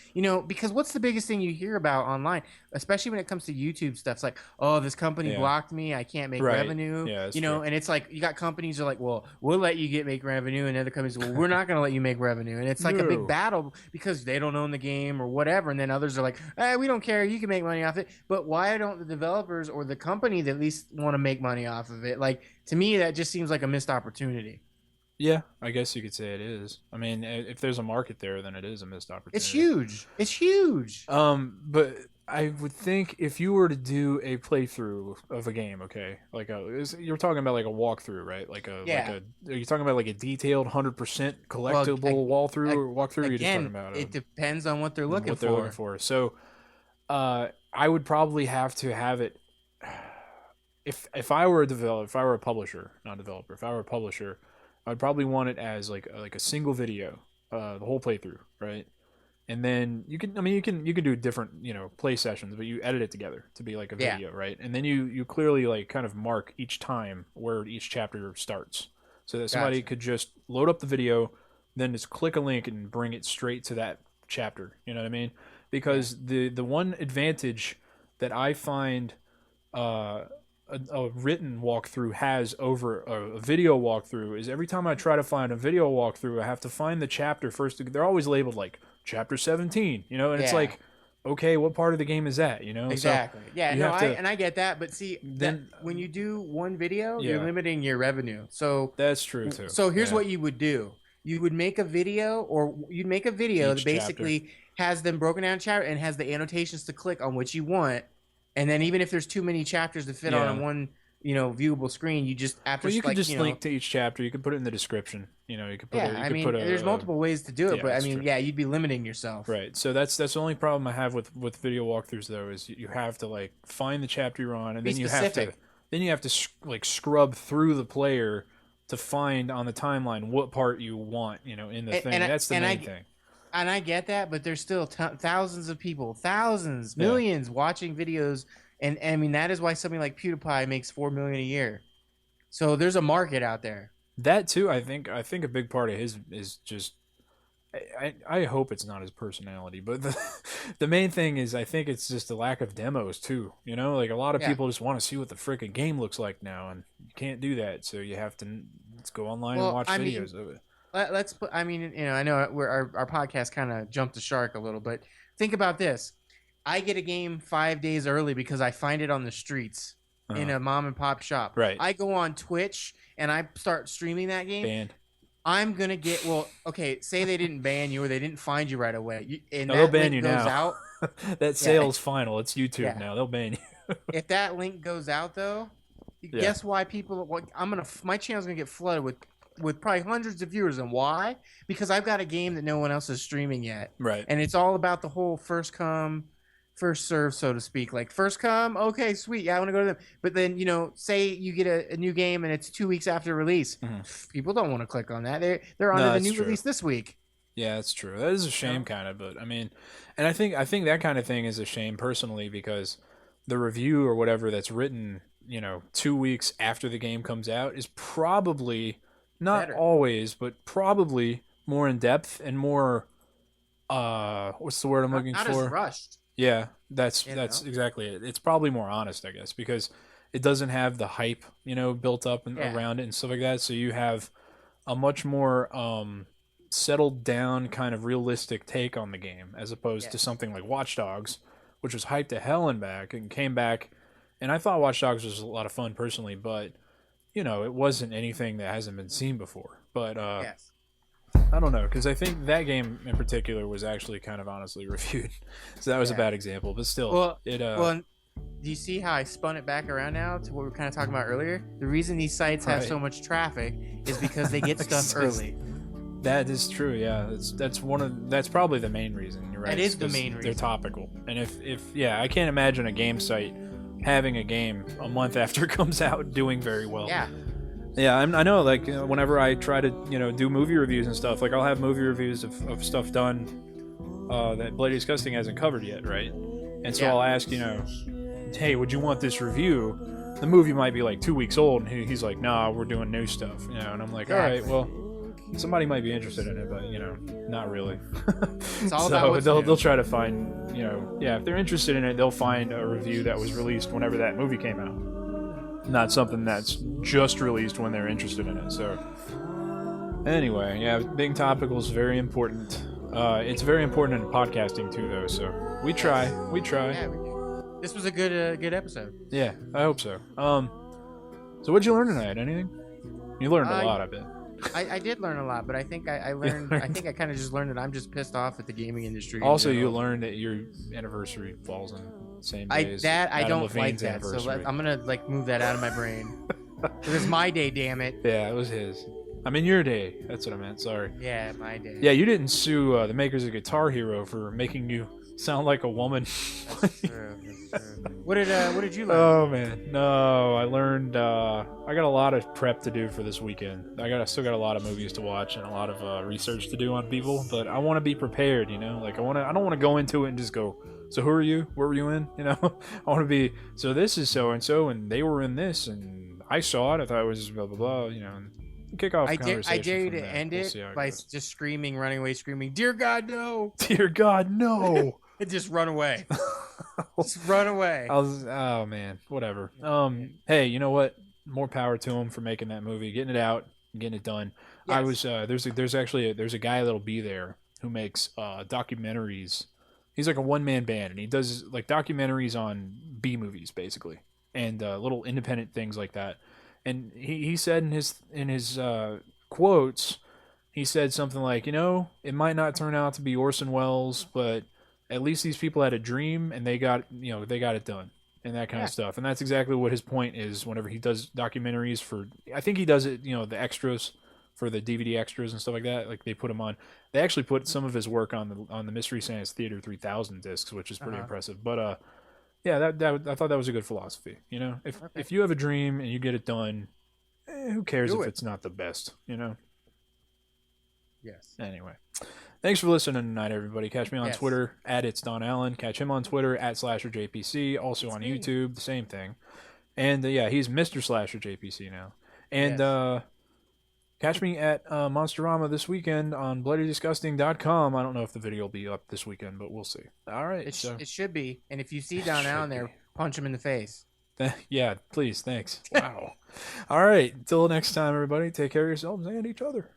because what's the biggest thing you hear about online, especially when it comes to YouTube stuff? It's like, oh, this company Yeah. blocked me, I can't make Right. revenue. Yeah, that's true. And it's like you got companies that are like, well, we'll let you make revenue, and other companies, well, we're not going to let you make revenue, and it's like a No. big battle because they don't own the game or whatever, and then others are like, we don't care, you can make money off it. But why don't the developers or the company that at least want to make money off of it? Like, to me, that just seems like a missed opportunity. Yeah, I guess you could say it is. I mean, if there's a market there, then it is a missed opportunity. It's huge. It's huge. But I would think if you were to do a playthrough of a game, okay, you're talking about like a walkthrough, right? Yeah. Are you talking about like a detailed 100% collectible walkthrough or walkthrough? Or you're just talking Again, about it depends on what they're looking what they're looking for. So, I would probably have to have it. If I were a developer, if I were a publisher, not a developer, if I were a publisher, I'd probably want it as like a single video, the whole playthrough, right? And then you can do different, play sessions, but you edit it together to be like a Yeah. video, right? And then you clearly like kind of mark each time where each chapter starts, so that somebody Gotcha. could just load up the video, then just click a link and bring it straight to that chapter. You know what I mean? Because the one advantage that I find a written walkthrough has over a video walkthrough is every time I try to find a video walkthrough, I have to find the chapter first. They're always labeled like chapter 17, and it's Yeah. like, okay, what part of the game is that? Exactly. So Yeah. you No, have to- and I get that, but see, Then- when you do one video, Yeah. you're limiting your revenue. So that's true too. So here's Yeah. what you would do. You would make a video, or you'd make a video Each that basically has them broken down in chapter and has the annotations to click on which you want. And then even if there's too many chapters to fit Yeah. on one, viewable screen, you just after Well, you could like, just link to each chapter. You could put it in the description. You could put yeah, it. You I could mean, put there's multiple ways to do it, yeah, but I that's mean, true. yeah, you'd be limiting yourself. Right. So that's the only problem I have with video walkthroughs though is you have to like find the chapter you're on, and Be then you specific. have to like scrub through the player to find on the timeline what part you want, in the thing. That's the main thing. And I get that, but there's still thousands of people, thousands, Yeah. millions watching videos, and I mean that is why somebody like PewDiePie makes 4 million a year. So there's a market out there. That too, I think a big part of his is just. I hope it's not his personality, but the main thing is I think it's just the lack of demos too. Like a lot of Yeah. people just want to see what the freaking game looks like now, and you can't do that. So you have to let's go online Well, and watch I mean, videos of it. Let's put. I mean, I know our podcast kind of jumped the shark a little, but think about this: I get a game 5 days early because I find it on the streets in Uh-huh. a mom and pop shop. Right. I go on Twitch and I start streaming that game. Banned. I'm gonna get okay. Say they didn't ban you or they didn't find you right away, and No, that they'll ban link you goes now. out. That sale's final. It's YouTube Yeah. now. They'll ban you. If that link goes out though, guess why people? My channel's gonna get flooded with probably hundreds of viewers, and why? Because I've got a game that no one else is streaming yet, Right. and it's all about the whole first come, first serve, so to speak. Like first come, okay, sweet, yeah, I want to go to them. But then say you get a new game and it's 2 weeks after release, people don't want to click on that. They're on No, to the that's new true. release this week. Yeah, that's true. That is a shame, kind of. But I mean, and I think that kind of thing is a shame personally because the review or whatever that's written, 2 weeks after the game comes out is probably not Better. always, but probably more in depth and more. What's the word I'm looking Not for? as rushed. Yeah, that's You that's know? exactly it. It's probably more honest, I guess, because it doesn't have the hype, built up and Yeah. around it and stuff like that. So you have a much more settled down, kind of realistic take on the game, as opposed to Yes. something like Watch Dogs, which was hyped to hell and back and came back. And I thought Watch Dogs was a lot of fun personally, but it wasn't anything that hasn't been seen before. But Yes. I don't know, because I think that game in particular was actually kind of honestly reviewed, so that was a Yeah. bad example. But still, Well, it well, do you see how I spun it back around now to what we were kind of talking about earlier? The reason these sites have Right. so much traffic is because they get stuff early. that is true. Yeah, that's probably the main reason. You're right. That is It's the 'cause main They're reason. topical, and if I can't imagine a game site having a game a month after it comes out doing very well. Yeah. Yeah, I know. Like, whenever I try to, do movie reviews and stuff, like I'll have movie reviews of stuff done that Bloody Disgusting hasn't covered yet, right? And so Yeah. I'll ask, hey, would you want this review? The movie might be like 2 weeks old, and he's like, nah, we're doing new stuff, and I'm like, all right, Exactly. well, somebody might be interested in it, but not really. It's all So about what's new. they'll try to find, if they're interested in it, they'll find a review that was released whenever that movie came out, not something that's just released when they're interested in it. So anyway, yeah, being topical is very important. It's very important in podcasting too, though. So we try. Yeah, we do. This was a good episode. Yeah, I hope so. So what'd you learn tonight? Anything? You learned a lot, I bet. I did learn a lot, but I think I learned. I think I kind of just learned that I'm just pissed off at the gaming industry. in Also, you general. learned that your anniversary falls on the same day I as that I Adam don't like Levine's that. So anniversary. I'm gonna move that out of my brain. It was my day, damn it. Yeah, it was his. I mean, your day. That's what I meant. Sorry. Yeah, my day. Yeah, you didn't sue the makers of Guitar Hero for making you sound like a woman. That's true. That's true. What did you learn? Oh man, no! I learned. I got a lot of prep to do for this weekend. I still got a lot of movies to watch and a lot of research to do on people. But I want to be prepared. Like I don't want to go into it and just go. So who are you? What were you in? I want to be. So this is so and so, and they were in this, and I saw it. I thought it was blah blah blah. And kick off. I dare conversation you from to there. end We'll it see how it by goes. just screaming, running away, screaming, "Dear God, no!" Dear God, no! And just run away. Just run away. Oh man, whatever. Hey, you know what? More power to him for making that movie, getting it out, getting it done. Yes. I was there's a guy that'll be there who makes documentaries. He's like a one-man band, and he does like documentaries on B movies basically, and little independent things like that. And he said in his quotes, he said something like, it might not turn out to be Orson Welles, but at least these people had a dream and they got it done and that kind of stuff. And that's exactly what his point is whenever he does documentaries for, I think he does it, the extras for the DVD extras and stuff like that. Like they put him on, they actually put some of his work on the Mystery Science Theater 3000 discs, which is pretty impressive. But, yeah, I thought that was a good philosophy. If you have a dream and you get it done, who cares if it's not the best, Yes. Anyway, thanks for listening tonight, everybody. Catch me on Yes. Twitter at It's Don Allen. Catch him on Twitter at SlasherJPC. Also on me. YouTube, the same thing. And yeah, he's Mr. Slasher JPC now. And Yes. catch me at Monsterama this weekend on bloodydisgusting.com. I don't know if the video will be up this weekend, but we'll see. All right. It should be. And if you see Don Allen there, punch him in the face. Yeah, please. Thanks. Wow. All right. Until next time, everybody. Take care of yourselves and each other.